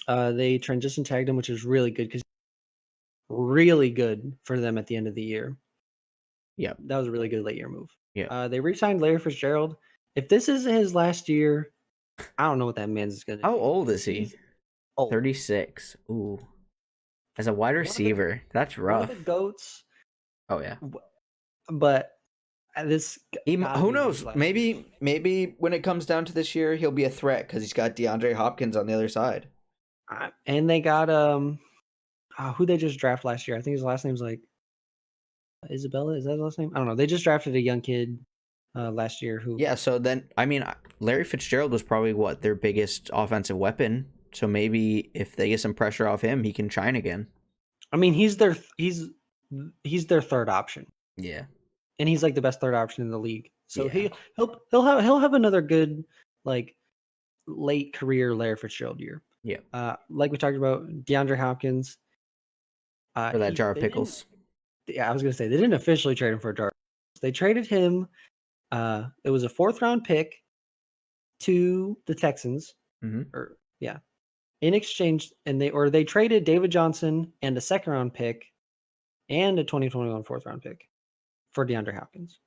They transition tagged him, which is really good because really good for them at the end of the year. Yep. That was a really good late year move. Yeah. They re-signed Larry Fitzgerald. If this is his last year, I don't know what that man's going to do. How old is he? He's old. 36. Ooh. As a wide One of the- receiver, that's One rough. of the goats, Oh yeah. but this gotta Who be his last year. Maybe when it comes down to this year, he'll be a threat because he's got DeAndre Hopkins on the other side. And they got who they just drafted last year. I think his last name's like Isabella. Is that his last name? I don't know. They just drafted a young kid last year who. Yeah. So then, I mean, Larry Fitzgerald was probably what their biggest offensive weapon. So maybe if they get some pressure off him, he can shine again. I mean, he's their third option. Yeah. And he's like the best third option in the league. So Yeah. he'll have another good like late career Larry Fitzgerald year. Yeah. Like we talked about, DeAndre Hopkins. For that jar of pickles. Yeah, I was gonna say they didn't officially trade him for a jar. They traded him. It was a 4th round pick to the Texans. Or yeah, in exchange, and they traded David Johnson and a 2nd round pick and a 2021 4th round pick for DeAndre Hopkins.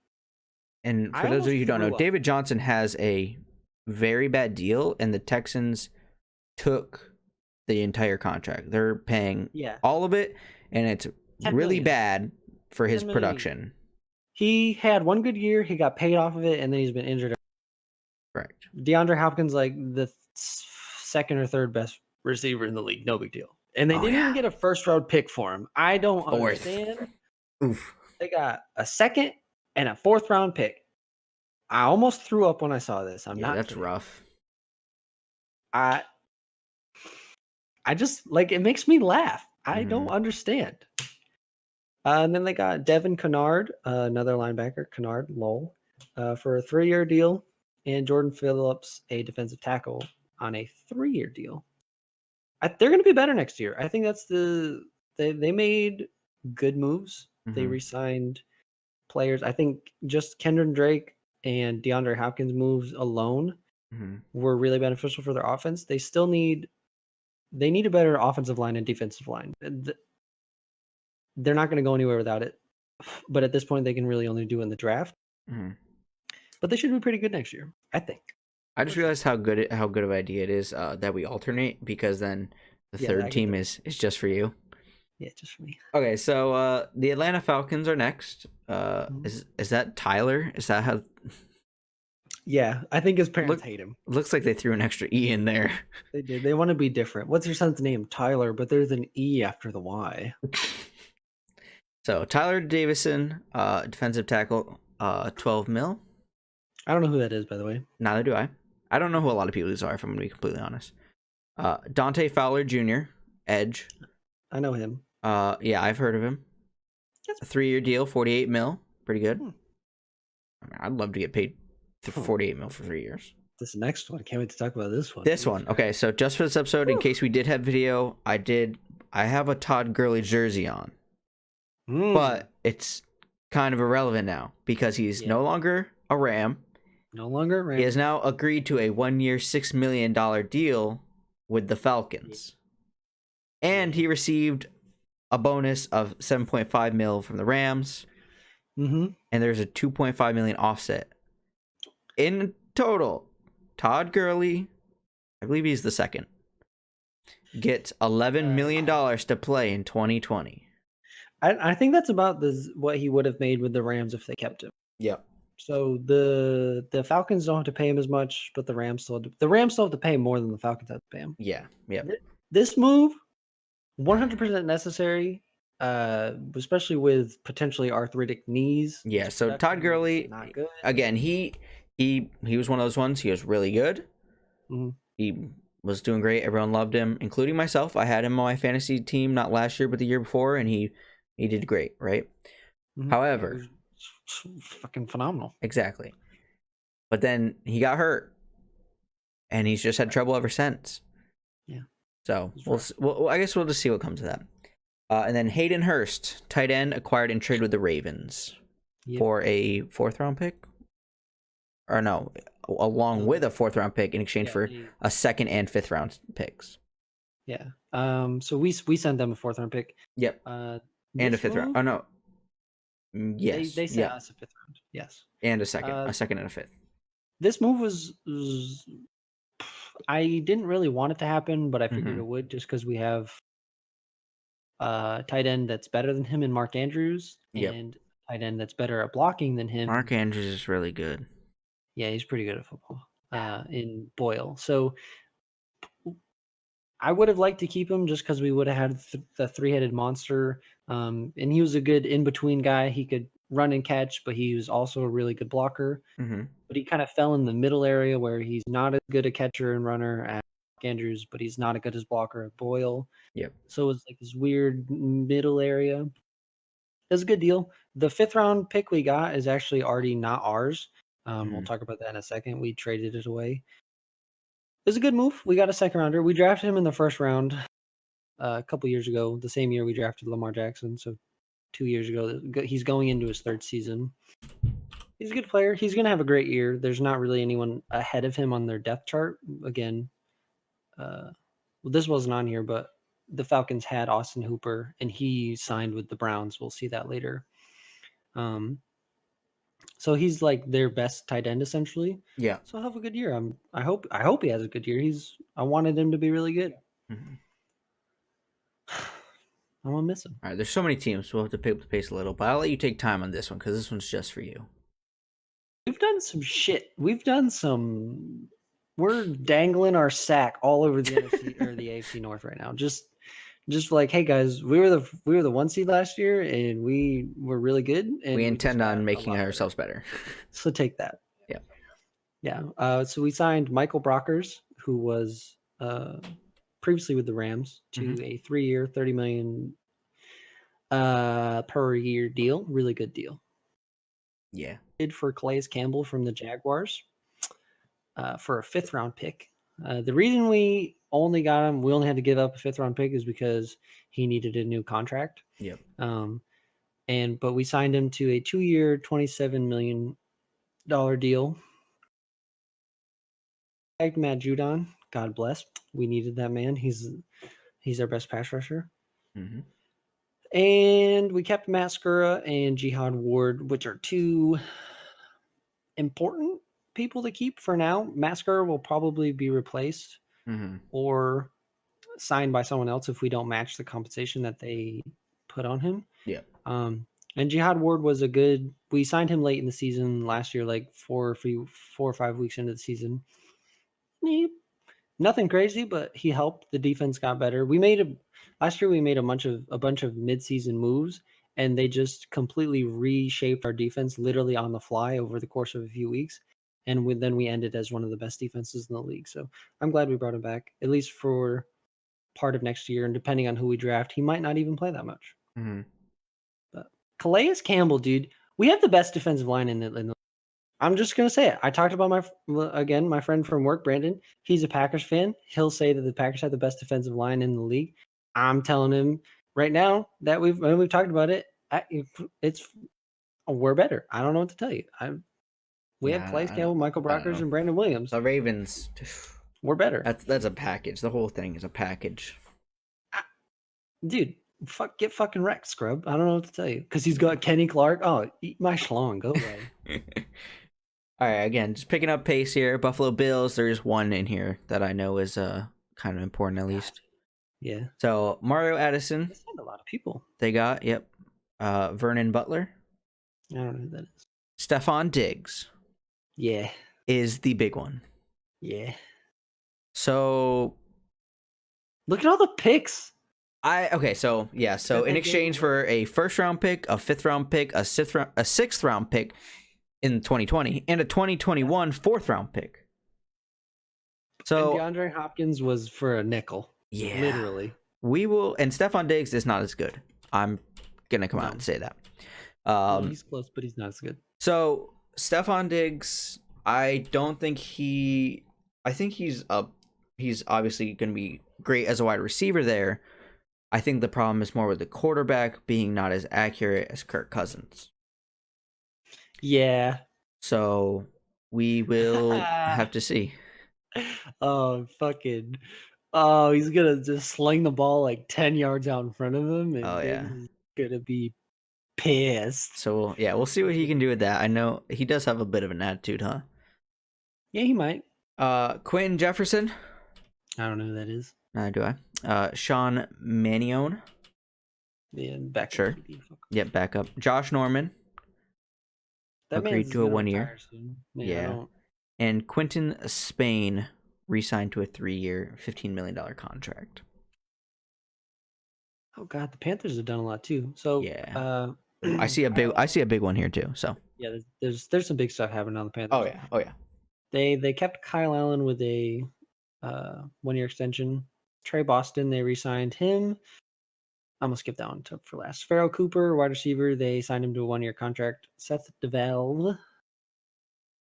And for those of you who don't know, David Johnson has a very bad deal, and the Texans took the entire contract. They're paying all of it, and it's really bad for his production. He had one good year. He got paid off of it, and then he's been injured. Correct. DeAndre Hopkins, like the 2nd or 3rd best receiver in the league. No big deal. And they didn't even get a 1st round pick for him. I don't understand. Oof. They got a 2nd and a 4th round pick. I almost threw up when I saw this. That's kidding. Rough. I just like it makes me laugh. I don't understand. And then they got Devin Kennard, another linebacker, Kennard, lol, for a 3-year deal, and Jordan Phillips, a defensive tackle, on a 3-year deal. They're going to be better next year. I think that's they made good moves. They re-signed players. I think just Kendron Drake and DeAndre Hopkins moves alone were really beneficial for their offense. They still need a better offensive line and defensive line. They're not going to go anywhere without it. But at this point, they can really only do in the draft. But they should be pretty good next year, I think. I just realized how good of an idea it is that we alternate, because then the third team is just for you. Yeah, just for me. Okay, so the Atlanta Falcons are next. Is that Tyler? Is that how? Yeah, I think his parents hate him. Looks like they threw an extra E in there. They did. They want to be different. What's your son's name? Tyler, but there's an E after the Y. So Tyler Davison, defensive tackle, 12 mil. I don't know who that is, by the way. Neither do I. I don't know who a lot of people are, if I'm going to be completely honest. Dante Fowler Jr., edge. I know him. Yeah, I've heard of him. A 3-year deal, 48 mil. Pretty good. I mean, I'd love to get paid 48 mil for 3 years. This next one. Can't wait to talk about this one. This one. Okay, so just for this episode, in case we did have video, I have a Todd Gurley jersey on. But it's kind of irrelevant now because he's no longer a Ram. No longer a Ram. He has now agreed to a 1-year, $6 million deal with the Falcons. And he received a bonus of 7.5 mil from the Rams. And there's a 2.5 million offset. In total, Todd Gurley, I believe he's the second, gets $11 million to play in 2020. I think that's about what he would have made with the Rams if they kept him. Yep. So the Falcons don't have to pay him as much, but the Rams still have to pay him more than the Falcons have to pay him. Yeah. Yep. This move, 100% necessary, especially with potentially arthritic knees. Yeah. So Todd Gurley, not good. Again, he was one of those ones. He was really good. He was doing great. Everyone loved him, including myself. I had him on my fantasy team, not last year, but the year before, and he did great, right? However, fucking phenomenal. Exactly. but then he got hurt, and he's just had trouble ever since. Yeah. So That's we'll, right. we'll I guess we'll just see what comes of that. And then Hayden Hurst, tight end, acquired in trade with the Ravens Yep. for a 4th-round pick, or no, along with a 4th-round pick in exchange for a 2nd and 5th-round picks. Yeah. So we sent them a 4th-round pick. Yep. And a 5th-round. Oh no. Yes. They sent us a 5th-round. Yes. And a 2nd and a 5th. This move was I didn't really want it to happen, but I figured it would, just because we have tight end that's better than him in Mark Andrews, and tight end that's better at blocking than him. Mark Andrews is really good. Yeah, he's pretty good at football. In Boyle, so I would have liked to keep him just because we would have had the 3-headed monster, and he was a good in between guy. He could run and catch, but he was also a really good blocker. But he kind of fell in the middle area where he's not as good a catcher and runner as Andrews, but he's not as good as blocker at Boyle. Yep. So it was like this weird middle area. It was a good deal. The 5th-round pick we got is actually already not ours. We'll talk about that in a second. We traded it away. It was a good move. We got a 2nd-rounder. We drafted him in the 1st round a couple years ago, the same year we drafted Lamar Jackson. So 2 years ago. He's going into his 3rd season. He's a good player. He's going to have a great year. There's not really anyone ahead of him on their depth chart. Again, well, this wasn't on here, but the Falcons had Austin Hooper, and he signed with the Browns. We'll see that later. So he's like their best tight end, essentially. Yeah. So he'll have a good year. I hope he has a good year. I wanted him to be really good. I'm gonna miss him. All right, there's so many teams, so we'll have to pick up the pace a little, but I'll let you take time on this one because this one's just for you. We've done some shit. We're dangling our sack all over the NFC or the AFC North right now. Just like, hey guys, we were the 1 seed last year, and we were really good. And we intend on making ourselves better. So take that. Yeah. Yeah. So we signed Michael Brockers, who was previously with the Rams, to a 3-year, $30 million per year deal. Really good deal. Yeah. For Calais Campbell from the Jaguars for a 5th-round pick. The reason we only got him, we only had to give up a 5th-round pick, is because he needed a new contract. Yep. But we signed him to a 2-year, $27 million deal. Matt Judon, God bless. We needed that man. He's our best pass rusher. And we kept Matt Skura and Jihad Ward, which are 2 important people to keep for now. Matt Skura will probably be replaced or signed by someone else if we don't match the compensation that they put on him. Yeah. And Jihad Ward was we signed him late in the season last year, like 4 or 5 weeks into the season. Nothing crazy, but he helped. The defense got better. Last year we made a bunch of midseason moves, and they just completely reshaped our defense literally on the fly over the course of a few weeks. And then we ended as one of the best defenses in the league. So I'm glad we brought him back, at least for part of next year. And depending on who we draft, he might not even play that much. But Calais Campbell, dude, we have the best defensive line in the I'm just going to say it. I talked about my friend from work, Brandon. He's a Packers fan. He'll say that the Packers have the best defensive line in the league. I'm telling him right now that we've talked about it. We're better. I don't know what to tell you. We have Calais Campbell, Michael Brockers, and Brandon Williams. The Ravens, we're better. That's a package. The whole thing is a package. Dude, get fucking wrecked, scrub. I don't know what to tell you. Because he's got Kenny Clark. Oh, eat my schlong. Go away. All right, again, just picking up pace here. Buffalo Bills, there's one in here that I know is kind of important at least. Yeah. So, Mario Addison. They signed a lot of people. They got, yep. Vernon Butler. I don't know who that is. Stephon Diggs. Yeah. Is the big one. Yeah. So. Look at all the picks. So in exchange for a 1st-round pick, a 5th-round pick, a 6th-round pick in 2020, and a 2021 4th-round pick. So and DeAndre Hopkins was for a nickel. Yeah. Literally. We will, and Stephon Diggs is not as good. I'm going to come out and say that. He's close, but he's not as good. So Stephon Diggs, I don't think he. I think he's up. He's obviously going to be great as a wide receiver there. I think the problem is more with the quarterback being not as accurate as Kirk Cousins. Yeah. So we will have to see. Oh, fucking. Oh, he's gonna just sling the ball like 10 yards out in front of him, Oh and yeah. Davis is gonna be pissed. So we'll see what he can do with that. I know he does have a bit of an attitude, huh? Yeah, he might. Quentin Jefferson. I don't know who that is. Do I? Sean Manion. Yeah, back Sure. Yep, back up. Josh Norman. That Agreed man's to a gonna 1 year. retire soon. Yeah. I Yeah. don't... And Quentin Spain re-signed to a 3-year, $15 million contract. Oh god, the Panthers have done a lot too. So Yeah. I see a big one here too. So yeah, there's some big stuff happening on the Panthers. Oh yeah. They kept Kyle Allen with a 1-year extension. Trey Boston, they re-signed him. I'm gonna skip that one for last. Pharaoh Cooper, wide receiver, they signed him to a 1-year contract. Seth DeValve,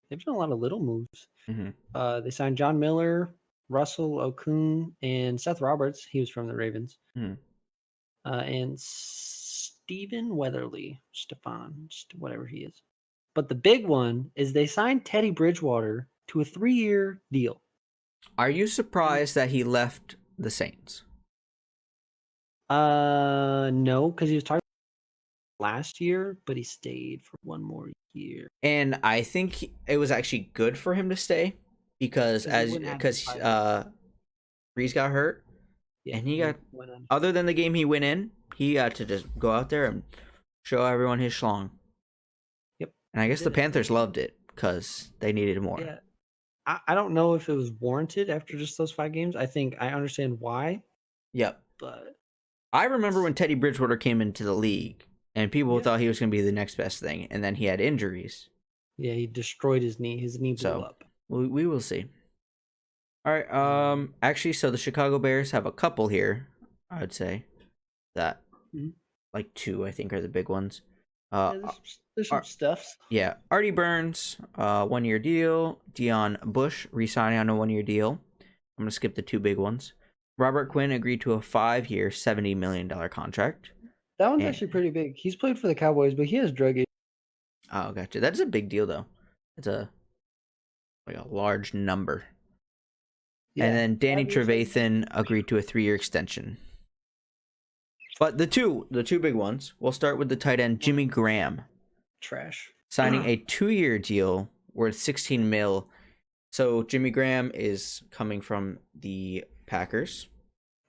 they've done a lot of little moves. Mm-hmm. They signed John Miller, Russell Okung, and Seth Roberts. He was from the Ravens. Mm-hmm. And Stephen Weatherly, Stefan, whatever he is. But the big one is they signed Teddy Bridgewater to a 3-year deal. Are you surprised that he left the Saints? No, because he was talking last year, but he stayed for 1 more year. And I think it was actually good for him to stay because Breeze got hurt, and he got, other than the game he went in, he got to just go out there and show everyone his schlong. Yep. And I guess the Panthers loved it because they needed more. Yeah. I don't know if it was warranted after just those 5 games. I think I understand why. Yep. But I remember when Teddy Bridgewater came into the league, and people thought he was going to be the next best thing, and then he had injuries. Yeah, he destroyed his knee. His knee blew up. We will see. All right. Actually, so the Chicago Bears have a couple here. I would say that like 2, I think, are the big ones. There's some stuffs. Yeah, Artie Burns, 1-year deal. Dion Bush re-signing on a 1-year deal. I'm gonna skip the 2 big ones. Robert Quinn agreed to a 5-year, $70 million contract. That one's actually pretty big. He's played for the Cowboys, but he has drug issues. Oh, gotcha. That's a big deal, though. It's a large number. Yeah, and then Danny Trevathan agreed to a 3-year extension. But the two big ones. We'll start with the tight end Jimmy Graham. Trash. Signing a 2-year deal worth $16 million. So Jimmy Graham is coming from the Packers.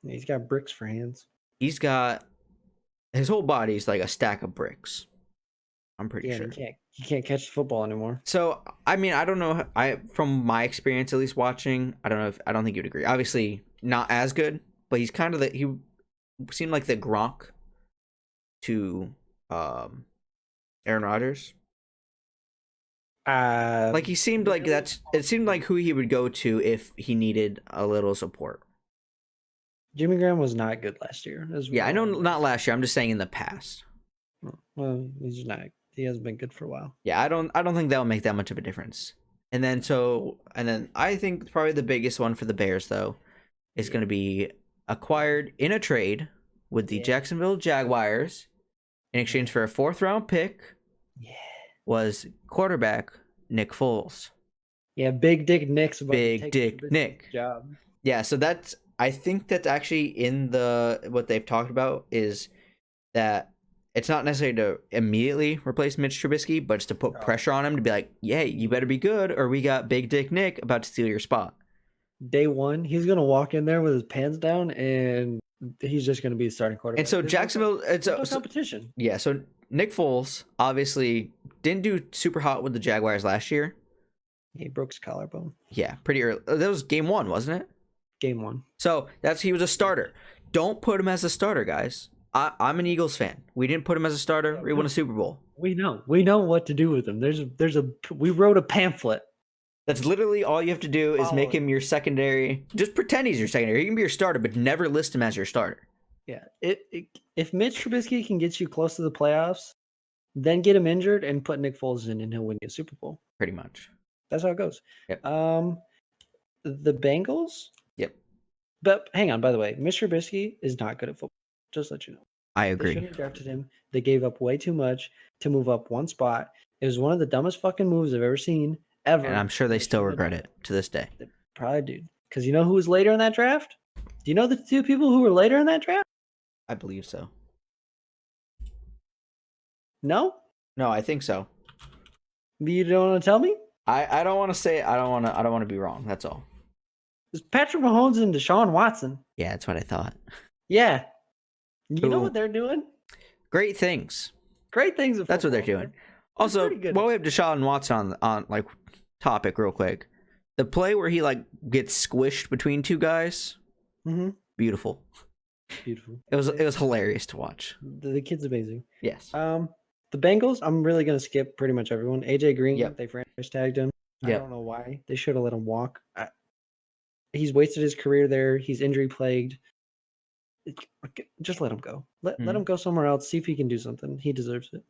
Yeah, he's got bricks for hands. He's got, his whole body's like a stack of bricks. I'm pretty sure. He can't catch the football anymore. So I mean, I don't know. From my experience, at least watching, I don't think you'd agree. Obviously, not as good, but he's kind of he seemed like the Gronk to Aaron Rodgers. Like he seemed like it seemed like who he would go to if he needed a little support. Jimmy Graham was not good last year. Yeah, I know, not last year. I'm just saying in the past. Well, he's not. He hasn't been good for a while. Yeah, I don't think that'll make that much of a difference. And then I think probably the biggest one for the Bears though is going to be acquired in a trade with the Jacksonville Jaguars in exchange for a 4th-round pick. Yeah, was quarterback Nick Foles. Yeah, Big Dick Nick's about Big to take Dick Nick job. Yeah, so I think that's actually in what they've talked about is that it's not necessarily to immediately replace Mitch Trubisky, but it's to put pressure on him to be like, yeah, you better be good, or we got Big Dick Nick about to steal your spot. Day 1, he's gonna walk in there with his pants down, and he's just gonna be the starting quarterback. And so Jacksonville, it's no competition. Yeah, so Nick Foles obviously didn't do super hot with the Jaguars last year. He broke his collarbone. Yeah, pretty early. That was game 1, wasn't it? Game 1. So he was a starter. Don't put him as a starter, guys. I'm an Eagles fan. We didn't put him as a starter. We won a Super Bowl. We know what to do with him. We wrote a pamphlet. That's literally all you have to do is make him your secondary. Just pretend he's your secondary. He can be your starter, but never list him as your starter. Yeah. If Mitch Trubisky can get you close to the playoffs, then get him injured and put Nick Foles in, and he'll win you a Super Bowl. Pretty much. That's how it goes. Yep. The Bengals. Yep. But hang on, by the way, Mr. Trubisky is not good at football. Just let you know. I They agree. shouldn't have drafted him. They gave up way too much to move up one spot. It was one of the dumbest fucking moves I've ever seen ever. And I'm sure they still shouldn't have regret done it to this day. They probably do. Because you know who was later in that draft? Do you know the two people who were later in that draft? I believe so. No? No, I think so. You don't want to tell me? I don't want to say it. I don't want to be wrong. That's all. It's Patrick Mahomes and Deshaun Watson. Yeah, that's what I thought. Yeah. You know Who- what they're doing? Great things. Great things. That's what they're doing. Also, pretty good. while we have Deshaun Watson on like topic real quick, the play where he like gets squished between two guys, Mm-hmm. beautiful. Beautiful. It was hilarious to watch. The kid's amazing. Yes. The Bengals, I'm really going to skip pretty much everyone. AJ Green, Yep. they franchise tagged him. I Yep. don't know why. They should have let him walk. He's wasted his career there. He's injury plagued. Just let him go. Let him go somewhere else. See if he can do something. He deserves it.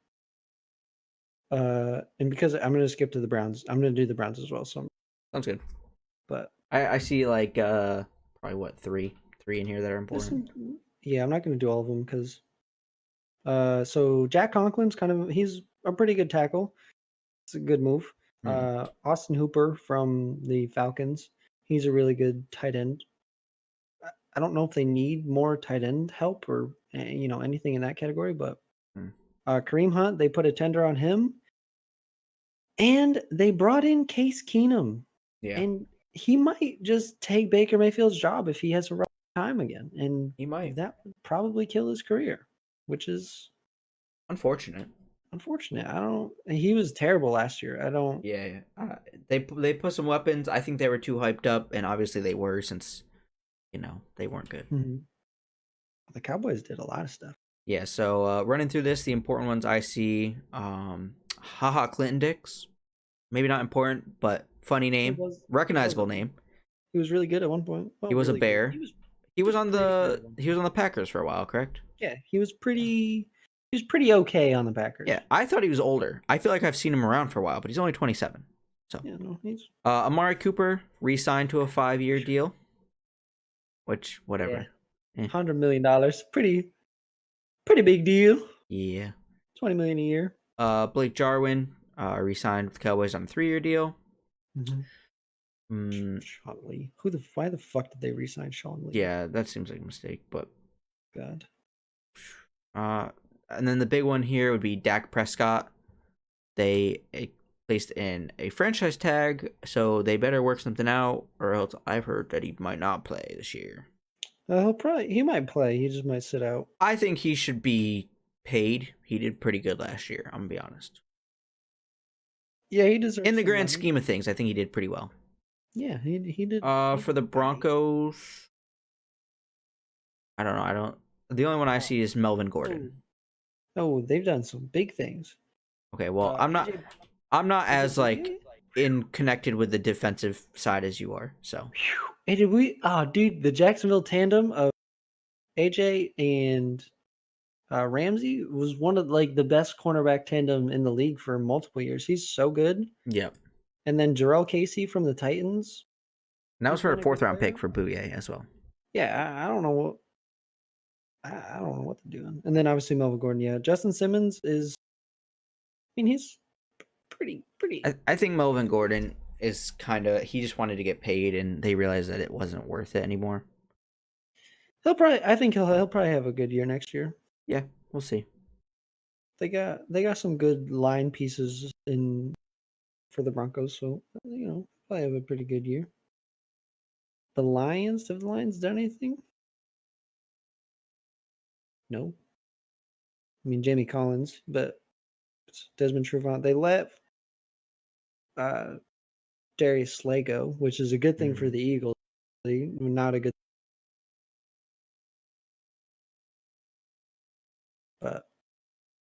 And because I'm going to skip to the Browns, I'm going to do the Browns as well. So, Sounds good. but I see like probably what three in here that are important. yeah, I'm not going to do all of them because. So Jack Conklin's he's a pretty good tackle. It's a good move. Austin Hooper from the Falcons. He's a really good tight end. I don't know if they need more tight end help or anything in that category, but Kareem Hunt, they put a tender on him, and they brought in Case Keenum, and he might just take Baker Mayfield's job if he has a rough time again, and He might. that would probably kill his career, which is Unfortunate. He was terrible last year. Yeah. They put some weapons. I think they were too hyped up, and obviously they were since they weren't good. The Cowboys did a lot of stuff. Yeah. So running through this, the important ones I see. Haha Clinton Dix. Maybe not important, but funny name, recognizable name. He was really good at one point. He was really a Bear. He was on the good. he was on the Packers for a while, correct? Yeah, he was pretty okay on the Packers. Yeah, I thought he was older. I feel like I've seen him around for a while, but he's only 27. So yeah, no, he's Amari Cooper re-signed to a 5-year deal, which whatever. $100 million, pretty big deal. Yeah, $20 million a year. Blake Jarwin re-signed with the Cowboys on a 3-year deal. Sean Lee. Why the fuck did they re-sign Sean Lee? Yeah, that seems like a mistake, but God. And then the big one here would be Dak Prescott. They placed in a franchise tag, so they better work something out, or else I've heard that he might not play this year. He might play. He just might sit out. I think he should be paid. He did pretty good last year. I'm gonna be honest. Yeah, he deserves. In the grand money. scheme of things, I think he did pretty well. Yeah, he did. For the Broncos, I don't know. The only one I see is Melvin Gordon. Oh, they've done some big things. Okay, well, I'm not as like connected with the defensive side as you are. So. Hey, dude, the Jacksonville tandem of AJ and Ramsey was one of like the best cornerback tandem in the league for multiple years. He's so good. Yep. And then Jarrell Casey from the Titans. And that was for a 4th-round pick for Bouye as well. Yeah, I don't know what. I don't know what they're doing. And then obviously Melvin Gordon. Yeah, Justin Simmons is. I mean, he's pretty. I think Melvin Gordon is he just wanted to get paid, and they realized that it wasn't worth it anymore. I think he'll probably have a good year next year. Yeah, we'll see. They got some good line pieces for the Broncos, so probably have a pretty good year. The Lions, have the Lions done anything? No. I mean, Jamie Collins, but Desmond Trufant. They let Darius Slay go, which is a good thing for the Eagles. Not a good. But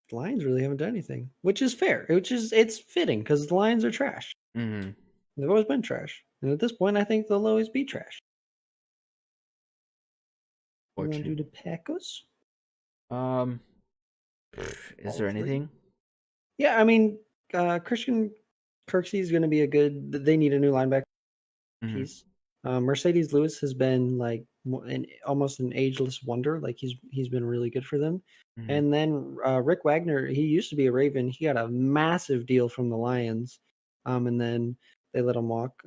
the Lions really haven't done anything, which is fair. It's fitting because the Lions are trash. Mm-hmm. They've always been trash, and at this point, I think they'll always be trash. You want to do the Packers? Is there anything? Yeah, I mean, Christian Kirksey is going to be a good. They need a new linebacker Hmm. piece. Mercedes Lewis has been like almost an ageless wonder. Like he's been really good for them. Hmm. And then Rick Wagner, he used to be a Raven. He got a massive deal from the Lions, and then they let him walk.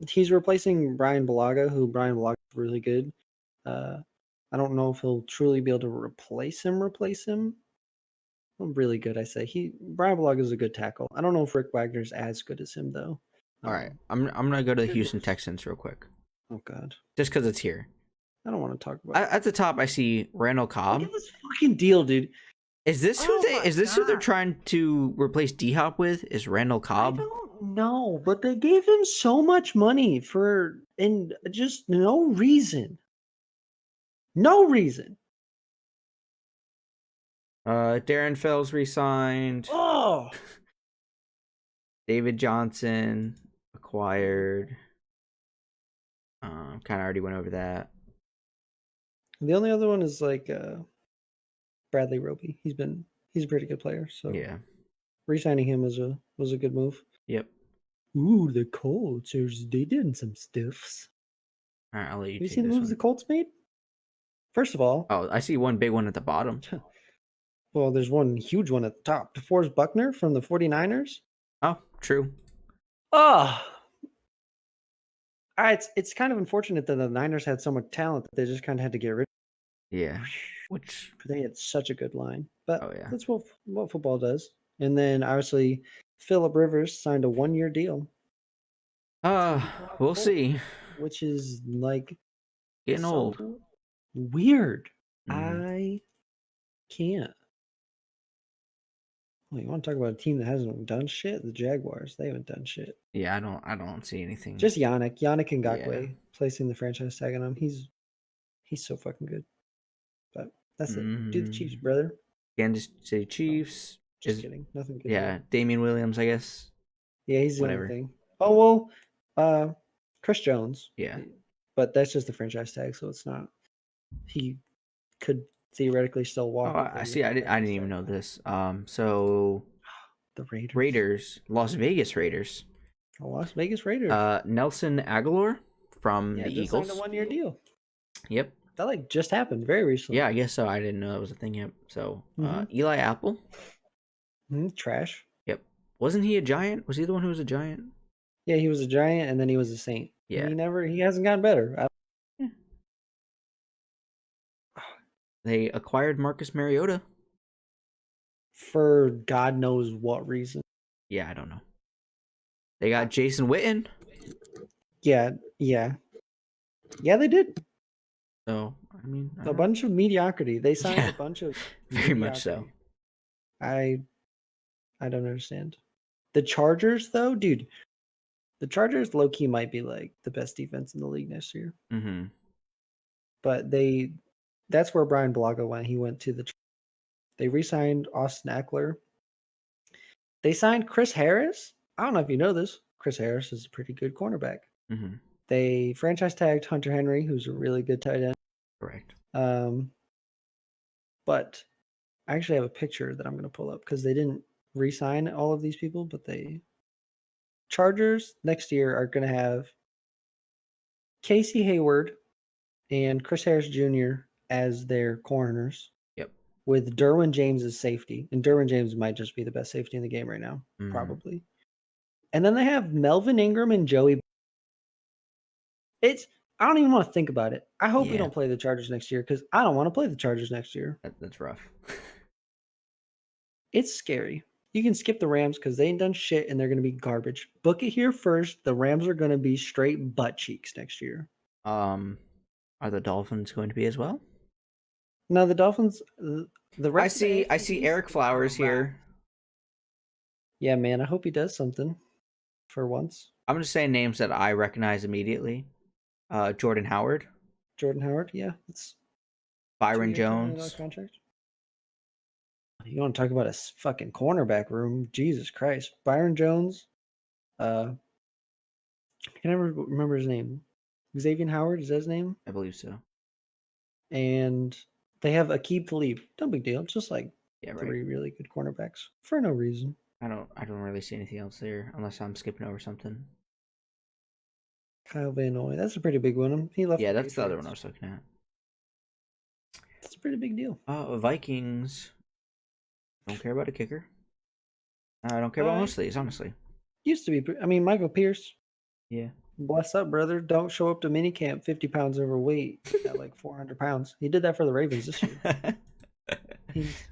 He's replacing Brian Balaga, who Brian Balaga is really good. Uh, I don't know if he'll truly be able to replace him. Really good, I say. Brian Balaga is a good tackle. I don't know if Rick Wagner's as good as him though. All right, I'm gonna go to the Good Houston moves. Texans real quick, Oh God, just because it's here. I don't want to talk about it. At the top, I see Randall Look Cobb. at this fucking deal, dude. Is this who Oh my Is this who they're God. trying to replace D Hop with? Is Randall I Cobb? don't know, but they gave him so much money for and just no reason. No reason. Darren Fells resigned. Oh, David Johnson acquired. Kind of already went over that. the only other one is like Bradley Roby. He's a pretty good player, so Yeah. re-signing him was a good move. Yep. Ooh, the Colts. They did some stuffs. All right, I'll let you Have you take seen the this moves the one. Colts made? First of all, Oh, I see one big one at the bottom. well, there's one huge one at the top. DeForest Buckner from the 49ers. Oh, true. Oh, it's kind of unfortunate that the Niners had so much talent that they just kind of had to get rid Yeah. of. Which? They had such a good line, but Oh yeah. that's what football does. And then obviously, Philip Rivers signed a 1-year deal, We'll see. which is like Getting so old. weird. Mm. I can't. Well, you want to talk about a team that hasn't done shit? The Jaguars. They haven't done shit. Yeah, I don't see anything. Just Yannick Yeah. Ngakoue placing the franchise tag on him. He's so fucking good. But that's it. Do the Chiefs, brother. Kansas City Oh, Chiefs just is kidding. Nothing good yeah. here. Damian Williams, I guess. Yeah, he's the only Whatever. thing. Oh well, Chris Jones. Yeah. But that's just the franchise tag, so it's not. He could theoretically still Oh, walk if I they see. use the I didn't franchise even tag. know this. So The Raiders. Raiders, Las Vegas Raiders. The Las Vegas Raiders. Nelson Aguilar from Yeah, the just signed a Eagles. 1-year deal. Yep. That like just happened very recently. Yeah, I guess so. I didn't know that was a thing yet. So Mhm. Eli Apple. Trash. Yep. Wasn't he a Giant? Was he the one who was a Giant? Yeah, he was a Giant and then he was a Saint. Yeah. He hasn't gotten better. Yeah. They acquired Marcus Mariota. For God knows what reason. Yeah, I don't know. They got Jason Witten. Yeah, they did. So I mean, A bunch of mediocrity. They signed Yeah, a bunch of very much so. mediocrity. I don't understand. The Chargers, though, dude. The Chargers, low key, might be like the best defense in the league next year. Mm-hmm. But that's where Brian Balaga went. He went to they re-signed Austin Eckler. They signed Chris Harris. I don't know if you know this. Chris Harris is a pretty good cornerback. Mm-hmm. They franchise tagged Hunter Henry, who's a really good tight end. Correct. But I actually have a picture that I'm going to pull up because they didn't re-sign all of these people, but Chargers next year are going to have Casey Hayward and Chris Harris Jr. as their corners. Yep. With Derwin James as safety. And Derwin James might just be the best safety in the game right now, probably. And then they have Melvin Ingram and Joey. I don't even want to think about it. I hope we don't play the Chargers next year because I don't want to play the Chargers next year. That's rough. It's scary. You can skip the Rams because they ain't done shit and they're going to be garbage. Book it here first. The Rams are going to be straight butt cheeks next year. Are the Dolphins going to be as well? No, the Dolphins. The rest. I see Eric Flowers here. Yeah, man. I hope he does something for once. I'm just saying names that I recognize immediately. Jordan Howard. Jordan Howard. Yeah, it's Byron Jones. Contract. You want to talk about a fucking cornerback room? Jesus Christ, Byron Jones. I can never remember his name. Xavier Howard, is that his name? I believe so. And they have Aqib Talib. No big deal. Just like Yeah, right. 3 really good cornerbacks for no reason. I don't really see anything else there unless I'm skipping over something. Kyle Van Noy. That's a pretty big one. He left Yeah, the that's the other one I Patriots. was looking at. That's a pretty big deal. Vikings. Don't care about a kicker. I don't care about Uh, most of these, honestly. used to be. I mean, Michael Pierce. Yeah. Bless up, brother. Don't show up to minicamp 50 pounds overweight at like 400 pounds. He did that for the Ravens this year.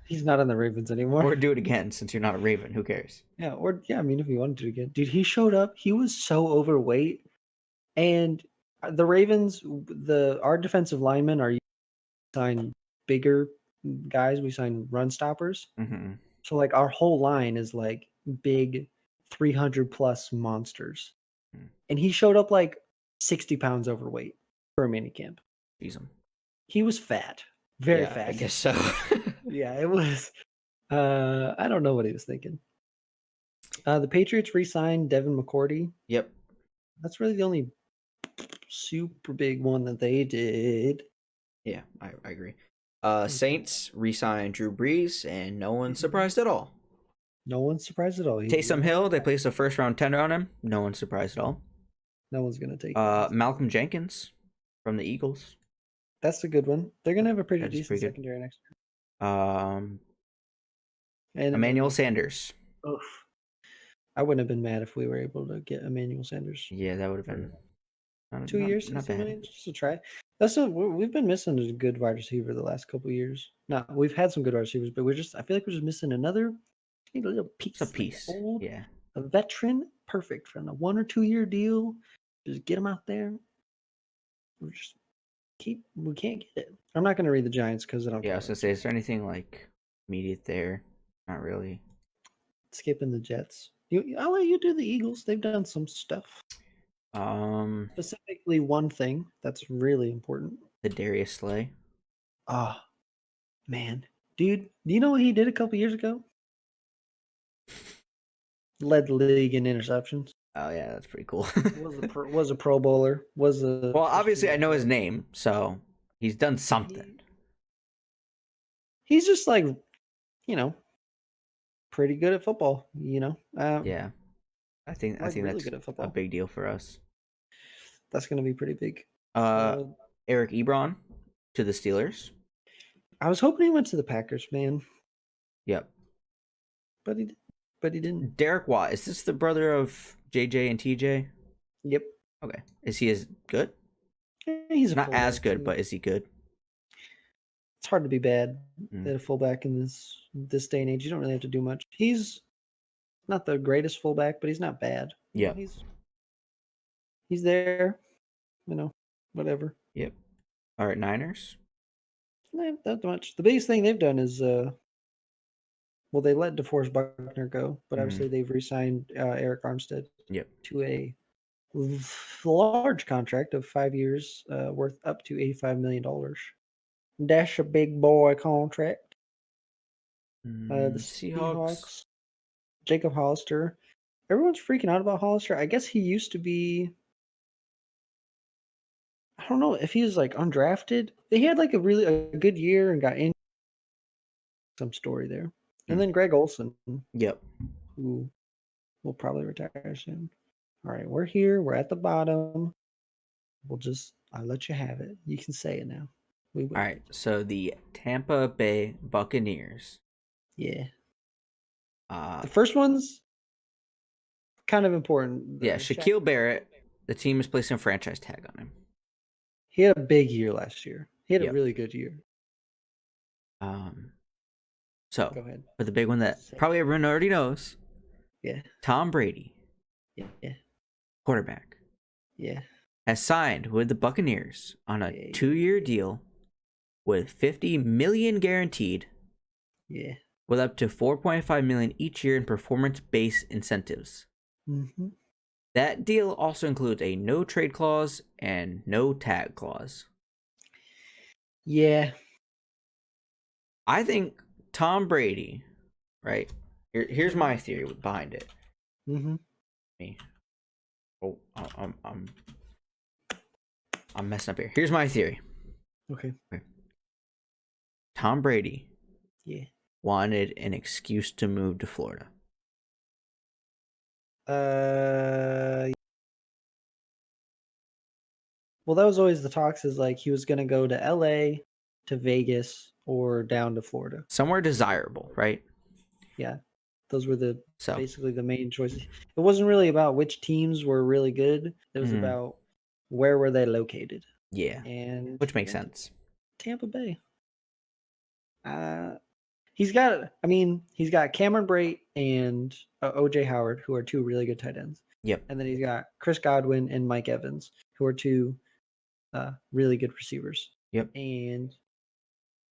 He's not on the Ravens anymore. Or do it again since you're not a Raven. Who cares? Yeah, or yeah, I mean, if you wanted to again, dude, he showed up. He was so overweight, and the Ravens, our defensive linemen are signed bigger guys. We sign run stoppers. Mm-hmm. So like our whole line is like big, 300 plus monsters, and he showed up like 60 pounds overweight for a minicamp. Jeez 'em. He was fat, very Yeah, fat. I guess so. Yeah, it was. I don't know what he was thinking. The Patriots re-signed Devin McCourty. Yep. That's really the only super big one that they did. Yeah, I agree. Saints re-signed Drew Brees, and no one's surprised at all. No one's surprised at all. Taysom Hill, they placed a first-round tender on him. No one's surprised at all. No one's gonna take that. Malcolm Jenkins from the Eagles. That's a good one. They're gonna have a pretty That is decent pretty good. secondary next Um, year. And Emmanuel Sanders. oof. I wouldn't have been mad if we were able to get Emmanuel Sanders. Yeah, that would have been 2 years, not 60 bad. million, just to try. We've been missing a good wide receiver the last couple of years. No, we've had some good wide receivers, but I feel like we're just missing another little piece. It's a piece. Yeah. A veteran, perfect for a 1 or 2 year deal. Just get him out there. We can't get it. I'm not gonna read the Giants because I don't. Yeah, I care was gonna say, is there anything like immediate there? Not really. Skipping the Jets. I'll let you do the Eagles. They've done some stuff. Specifically, one thing that's really important. The Darius Slay. Ah, man, dude, do you know what he did a couple years ago? Led the league in interceptions. Oh yeah, that's pretty cool. was a Pro Bowler. Well, obviously I know his name, so he's done something. He's just like, pretty good at football. Yeah, I think really that's good at football. a big deal for us. That's going to be pretty big. Eric Ebron to the Steelers. I was hoping he went to the Packers, man. Yep. But he didn't. Derek Watt, is this the brother of JJ and TJ? Yep. Okay. Is he as good? He's not as good, but is he good? It's hard to be bad at a fullback in this day and age. You don't really have to do much. He's not the greatest fullback, but he's not bad. Yeah. He's there. Whatever. Yep. All right, Niners. Not that much. The biggest thing they've done is they let DeForest Buckner go, but obviously they've re-signed Eric Armstead. Yep. To a large contract of 5 years, worth up to $85 million. That's a big boy contract. The Seahawks. Jacob Hollister. Everyone's freaking out about Hollister. I guess he used to be. I don't know if he was like undrafted. He had like a good year and got in. Some story there. And then Greg Olsen. Yep. Who will probably retire soon. All right, we're here. We're at the bottom. I'll let you have it. You can say it now. All right, so the Tampa Bay Buccaneers. Yeah. The first one's kind of important. Yeah, Shaquille Barrett. The team is placing a franchise tag on him. He had a big year last year. He had a really good year. So, go ahead. For the big one that probably everyone already knows. Yeah. Tom Brady. Yeah. Quarterback. Yeah. Has signed with the Buccaneers on a 2-year deal with $50 million guaranteed. Yeah. With up to $4.5 million each year in performance-based incentives. Mm-hmm. That deal also includes a no trade clause and no tag clause. Yeah. I think Tom Brady, right? Here's my theory behind it. Mm-hmm. Me. Oh, I'm messing up here. Here's my theory. Okay. Tom Brady. Yeah. Wanted an excuse to move to Florida. Uh, well, that was always the talks. Is like he was gonna go to L.A., to Vegas, or down to Florida. Somewhere desirable, right? Yeah, those were So, basically the main choices. It wasn't really about which teams were really good. It was about where were they located. yeah, And which makes went to sense. Tampa Bay. He's got Cameron Brate and OJ Howard, who are two really good tight ends. Yep. And then he's got Chris Godwin and Mike Evans, who are two really good receivers. Yep. And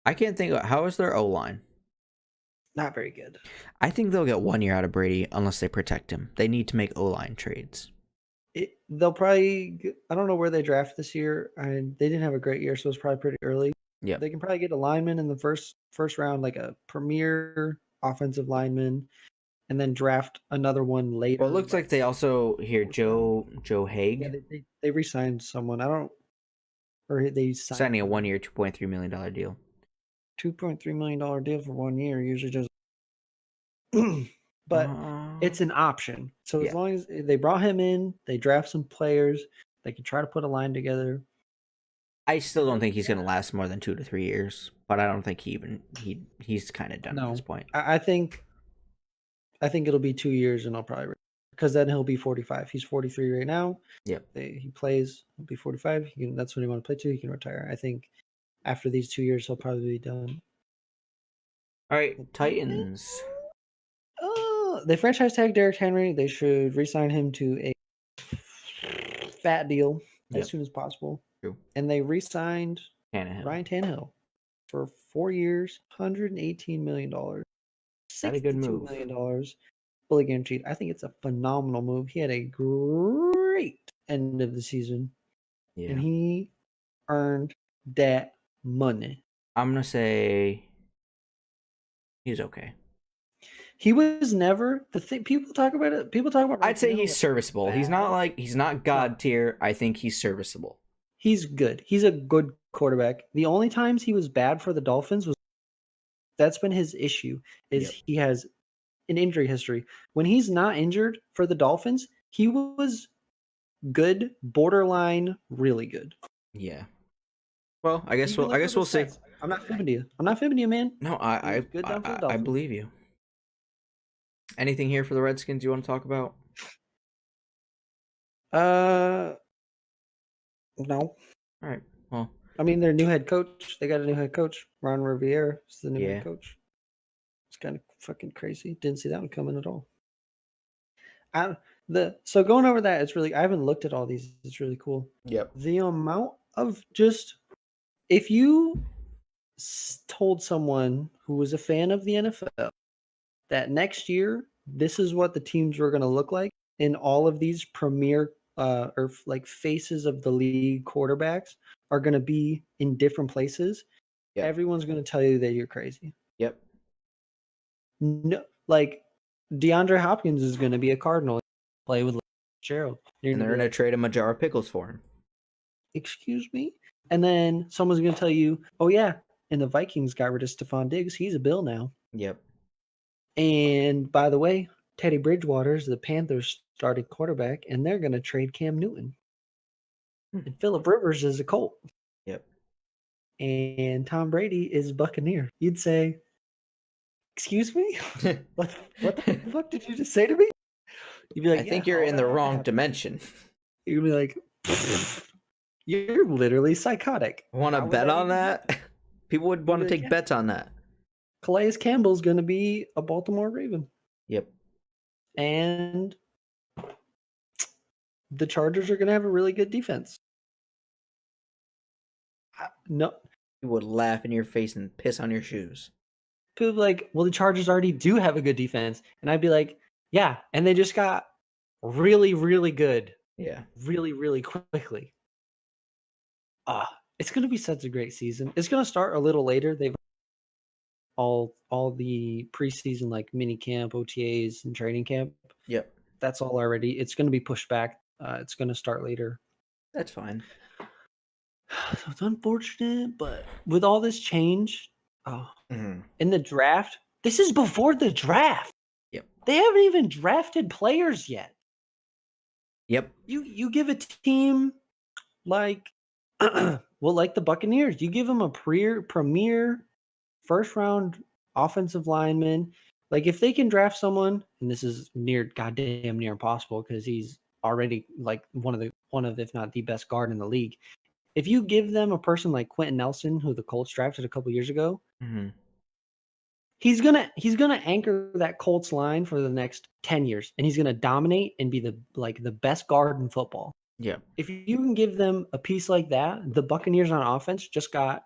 I can't think of how is their O line. not very good. I think they'll get 1 year out of Brady unless they protect him. They need to make O line trades. They'll probably. I don't know where they draft this year. They didn't have a great year, so it's probably pretty early. Yeah. They can probably get a lineman in the first round, like a premier offensive lineman, and then draft another one later. Well, it looks like they also hear Joe Haig. Yeah, they re-signed someone. They signing a 1 year, $2.3 million deal. $2.3 million deal for 1 year usually does. But it's an option. So as long as they brought him in, they draft some players, they can try to put a line together. I still don't think he's going to last more than 2 to 3 years, but I don't think he's kind of done at this point. I think it'll be 2 years, and I'll probably because then he'll be 45. He's 43 right now. Yep. He plays. He'll be 45. That's when he want to play to. He can retire. I think after these 2 years, he'll probably be done. All right, Titans. They franchise tag Derrick Henry. They should re-sign him to a fat deal as soon as possible. True. And they re-signed Ryan Tannehill for 4 years, $118 million. $62 million fully guaranteed. I think it's a phenomenal move. He had a great end of the season. Yeah. And he earned that money. I'm going to say he's okay. He was never the thing. People talk about it. I'd say he's serviceable. He's not God tier. I think he's serviceable. He's good. He's a good quarterback. The only times he was bad for the Dolphins that's been his issue. He has an injury history. When he's not injured for the Dolphins, he was good, borderline, really good. Yeah. Well, I guess we'll see. I'm not fibbing to you, man. No, I believe you. Anything here for the Redskins you want to talk about? No. All right. Well, I mean, their new head coach. They got a new head coach. Ron Rivera is the new head coach. It's kind of fucking crazy. Didn't see that one coming at all. So going over that, it's really. I haven't looked at all these. It's really cool. Yep. The amount of if you told someone who was a fan of the NFL that next year this is what the teams were going to look like in all of these premier or like faces of the league quarterbacks are going to be in different places, everyone's going to tell you that you're crazy. Yep. No, like DeAndre Hopkins is going to be a Cardinal, play with Gerald, and they're going to trade him a jar of pickles for him. Excuse me? And then someone's going to tell you, oh yeah, and the Vikings got rid of Stephon Diggs. He's a Bill now. Yep. And by the way, Teddy Bridgewater is the Panthers' starting quarterback, and they're going to trade Cam Newton. And Phillip Rivers is a Colt. Yep. And Tom Brady is Buccaneer. You'd say, excuse me? what the fuck did you just say to me? You'd be like, I think you're in the wrong dimension. You'd be like, you're literally psychotic. Want to bet on that? People would want to take bets on that. Calais Campbell's going to be a Baltimore Raven. Yep. And the Chargers are going to have a really good defense. No. You would laugh in your face and piss on your shoes. People be like, well, the Chargers already do have a good defense. And I'd be like, yeah. And they just got really, really good. Yeah. Really, really quickly. It's going to be such a great season. It's going to start a little later. They've all the preseason, like mini camp, OTAs, and training camp. Yep. That's all already. It's going to be pushed back. It's going to start later. That's fine. So it's unfortunate, but with all this change, in the draft, this is before the draft. Yep. They haven't even drafted players yet. Yep. You give a team like well, like the Buccaneers, you give them a premier first round offensive lineman. Like if they can draft someone, and this is goddamn near impossible because he's already like one of if not the best guard in the league. If you give them a person like Quentin Nelson, who the Colts drafted a couple years ago, Mm-hmm. he's gonna anchor that Colts line for the next 10 years, and he's gonna dominate and be the best guard in football. Yep. If you can give them a piece like that, the Buccaneers on offense just got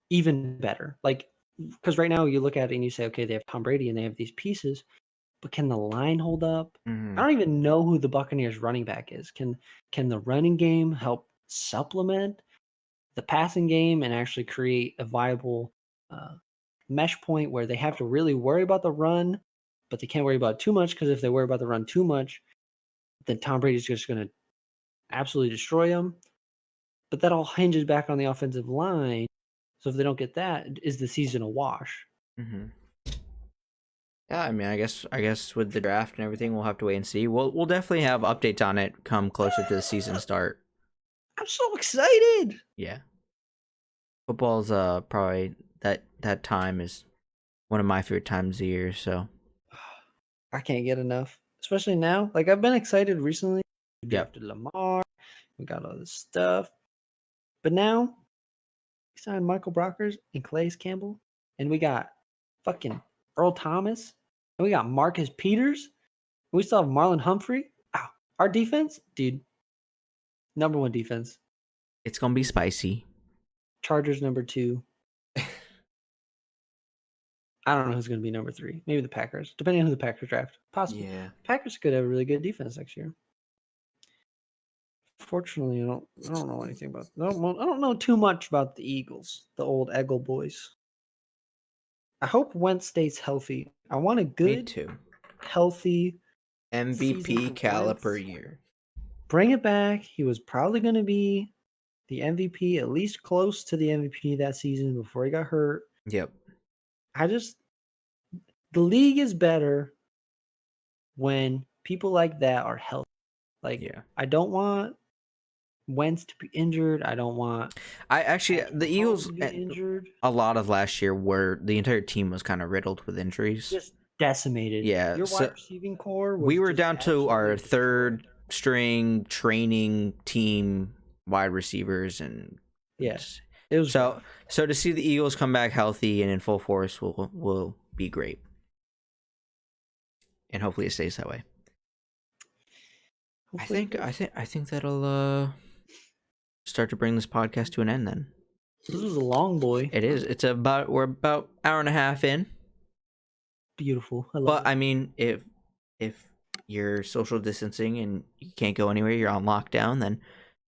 even better. Like, because right now you look at it and you say, okay, they have Tom Brady and they have these pieces, but can the line hold up? Mm-hmm. I don't even know who the Buccaneers running back is. Can the running game help supplement the passing game and actually create a viable mesh point where they have to really worry about the run, but they can't worry about it too much because if they worry about the run too much, then Tom Brady's just going to absolutely destroy them. But that all hinges back on the offensive line. So if they don't get that, is the season a wash? Mm-hmm. Yeah, I mean, I guess with the draft and everything, we'll have to wait and see. We'll definitely have updates on it come closer to the season start. I'm so excited. Yeah, football's probably that time is one of my favorite times of the year. So I can't get enough, especially now. Like I've been excited recently. We yep. drafted Lamar, we got all this stuff, but now we signed Michael Brockers and Calais Campbell, and we got fucking Earl Thomas, and we got Marcus Peters, and we still have Marlon Humphrey. Wow, our defense, dude, number one defense. It's gonna be spicy. Chargers number 2. I don't know who's going to be number 3. Maybe the Packers, depending on who the Packers draft. Possibly. Yeah. Packers could have a really good defense next year. Fortunately, I don't know anything about. I don't know too much about the Eagles, the old Eggle boys. I hope Wentz stays healthy. I want a Me good, too. healthy MVP season for caliber Wentz. year. Bring it back. He was probably going to be the MVP, at least close to the MVP that season before he got hurt. Yep. The league is better when people like that are healthy. Like, Yeah. I don't want Wentz to be injured. I don't want I actually Patrick the Mahomes Eagles to be injured. a lot of last year where the entire team was kind of riddled with injuries. Just decimated. Yeah, Your so wide receiving core was we were just down to our absolutely third destroyed. string training team wide receivers, and Yeah, it's- it was so rough. so to see the Eagles come back healthy and in full force will be great, and hopefully it stays that way. Hopefully it I think that'll start to bring this podcast to an end. Then this was a long boy. it is. We're about hour and a half in. Beautiful. I love But it. I mean, if you're social distancing and you can't go anywhere, you're on lockdown, then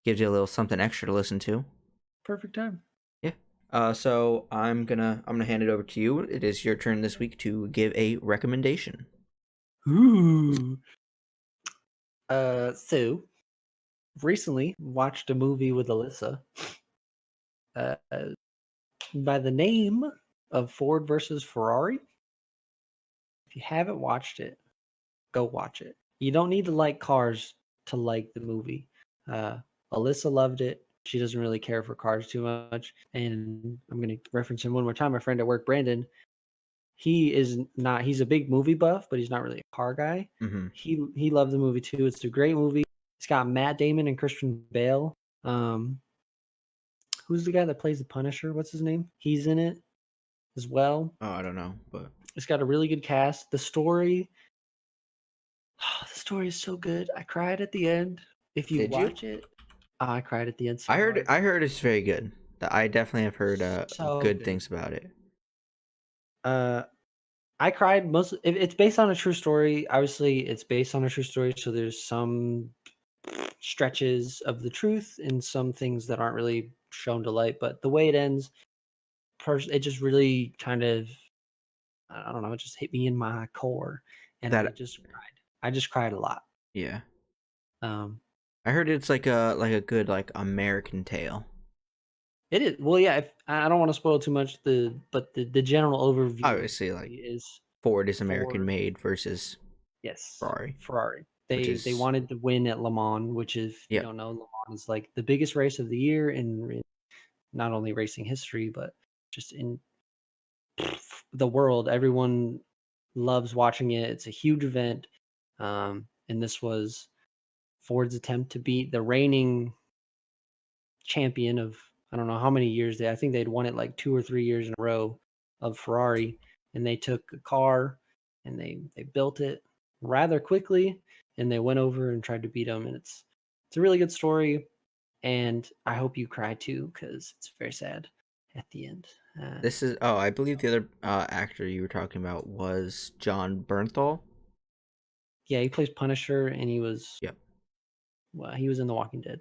gives you a little something extra to listen to. Perfect time. Yeah. So I'm gonna hand it over to you. It is your turn this week to give a recommendation. Ooh. So recently watched a movie with Alyssa. Uh, by the name of Ford versus Ferrari. If you haven't watched it, go watch it. You don't need to like cars to like the movie. Alyssa loved it. She doesn't really care for cars too much. And I'm going to reference him one more time. My friend at work, Brandon, he's a big movie buff, but he's not really a car guy. Mm-hmm. He loved the movie too. It's a great movie. It's got Matt Damon and Christian Bale. Who's the guy that plays the Punisher? What's his name? He's in it as well. Oh, I don't know, but It's got a really good cast. The story is so good. I cried at the end. If you Did you? watch it, I cried at the end. So I hard. heard it's very good. I definitely have heard So good good. things about it. I cried most. It's based on a true story. Obviously, it's based on a true story, so there's some stretches of the truth and some things that aren't really shown to light. But the way it ends, it just really kind of, I don't know, it just hit me in my core, and I That just cried. I just cried a lot. yeah. Um, I heard it's like a good like American tale. It is. Well, yeah. I don't want to spoil too much. But the general overview Obviously, like is Ford is American Ford. made versus Yes, Ferrari. Ferrari. They wanted to win at Le Mans, which if you Yep. don't know, Le Mans is like the biggest race of the year in not only racing history, but just in the world. Everyone loves watching it. It's a huge event. And this was Ford's attempt to beat the reigning champion of I don't know how many years I think they'd won it like 2 or 3 years in a row of Ferrari, and they took a car and they built it rather quickly, and they went over and tried to beat them, and it's a really good story, and I hope you cry too because it's very sad at the end. This is I believe the other actor you were talking about was John Bernthal. Yeah, he plays Punisher, and he was Yep. well, he was in The Walking Dead.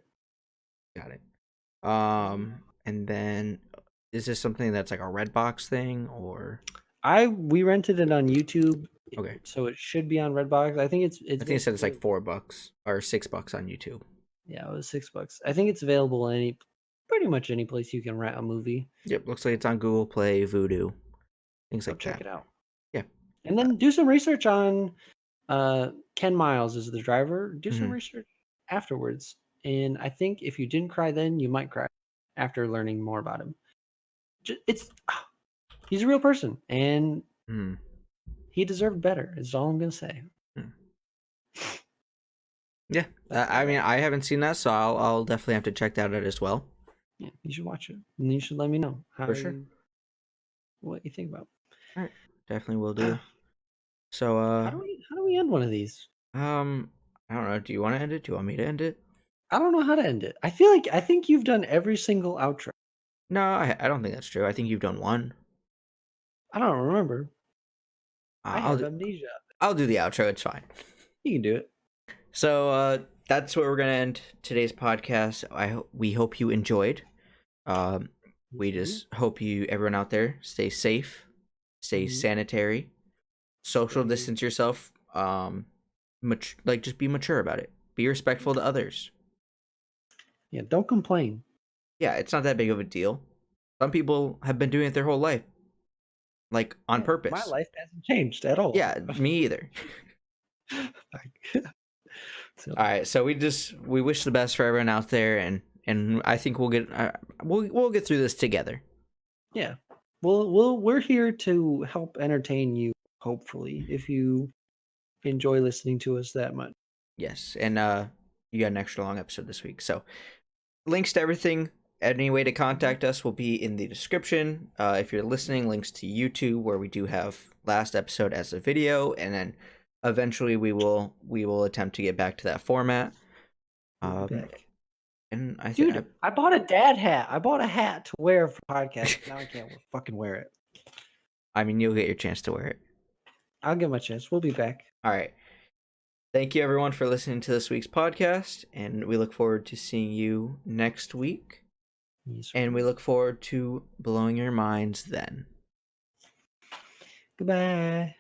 Got it. And then is this something that's like a Redbox thing or? We rented it on YouTube. Okay. So it should be on Redbox. I think it's I think it said it's like $4 or $6 on YouTube. Yeah, it was $6. I think it's available in pretty much any place you can rent a movie. Yep, looks like it's on Google Play, Vudu, things like that. Check it out. Yeah. And then do some research on Ken Miles is the driver. Do some research afterwards. And I think if you didn't cry then, you might cry after learning more about him. He's a real person, and he deserved better, is all I'm going to say. Yeah, I mean, I haven't seen that, so I'll definitely have to check that out as well. Yeah, you should watch it, and you should let me know For sure what you think about. All right, definitely will do. So how do we end one of these? I don't know. Do you want to end it? Do you want me to end it? I don't know how to end it. I think you've done every single outro. No, I don't think that's true. I think you've done one. I don't remember. I have amnesia. I'll do the outro. It's fine. You can do it. So that's where we're gonna end today's podcast. We hope you enjoyed. We just hope everyone out there, stay safe, stay sanitary, social distance yourself. Just be mature about it. Be respectful to others. Yeah, don't complain. Yeah, it's not that big of a deal. Some people have been doing it their whole life, like on purpose. My life hasn't changed at all. Yeah, me either. All right, so we wish the best for everyone out there, and I think we'll get through this together. Yeah, we're here to help entertain you. Hopefully, if you enjoy listening to us that much. Yes, and you got an extra long episode this week, so links to everything, any way to contact us will be in the description. If you're listening, links to YouTube where we do have last episode as a video, and then eventually we will attempt to get back to that format. And I bought a dad hat. I bought a hat to wear for podcast. Now I can't fucking wear it. I mean, you'll get your chance to wear it. I'll get my chance. We'll be back. All right. Thank you everyone for listening to this week's podcast, and we look forward to seeing you next week. Yes, and we look forward to blowing your minds then. Goodbye.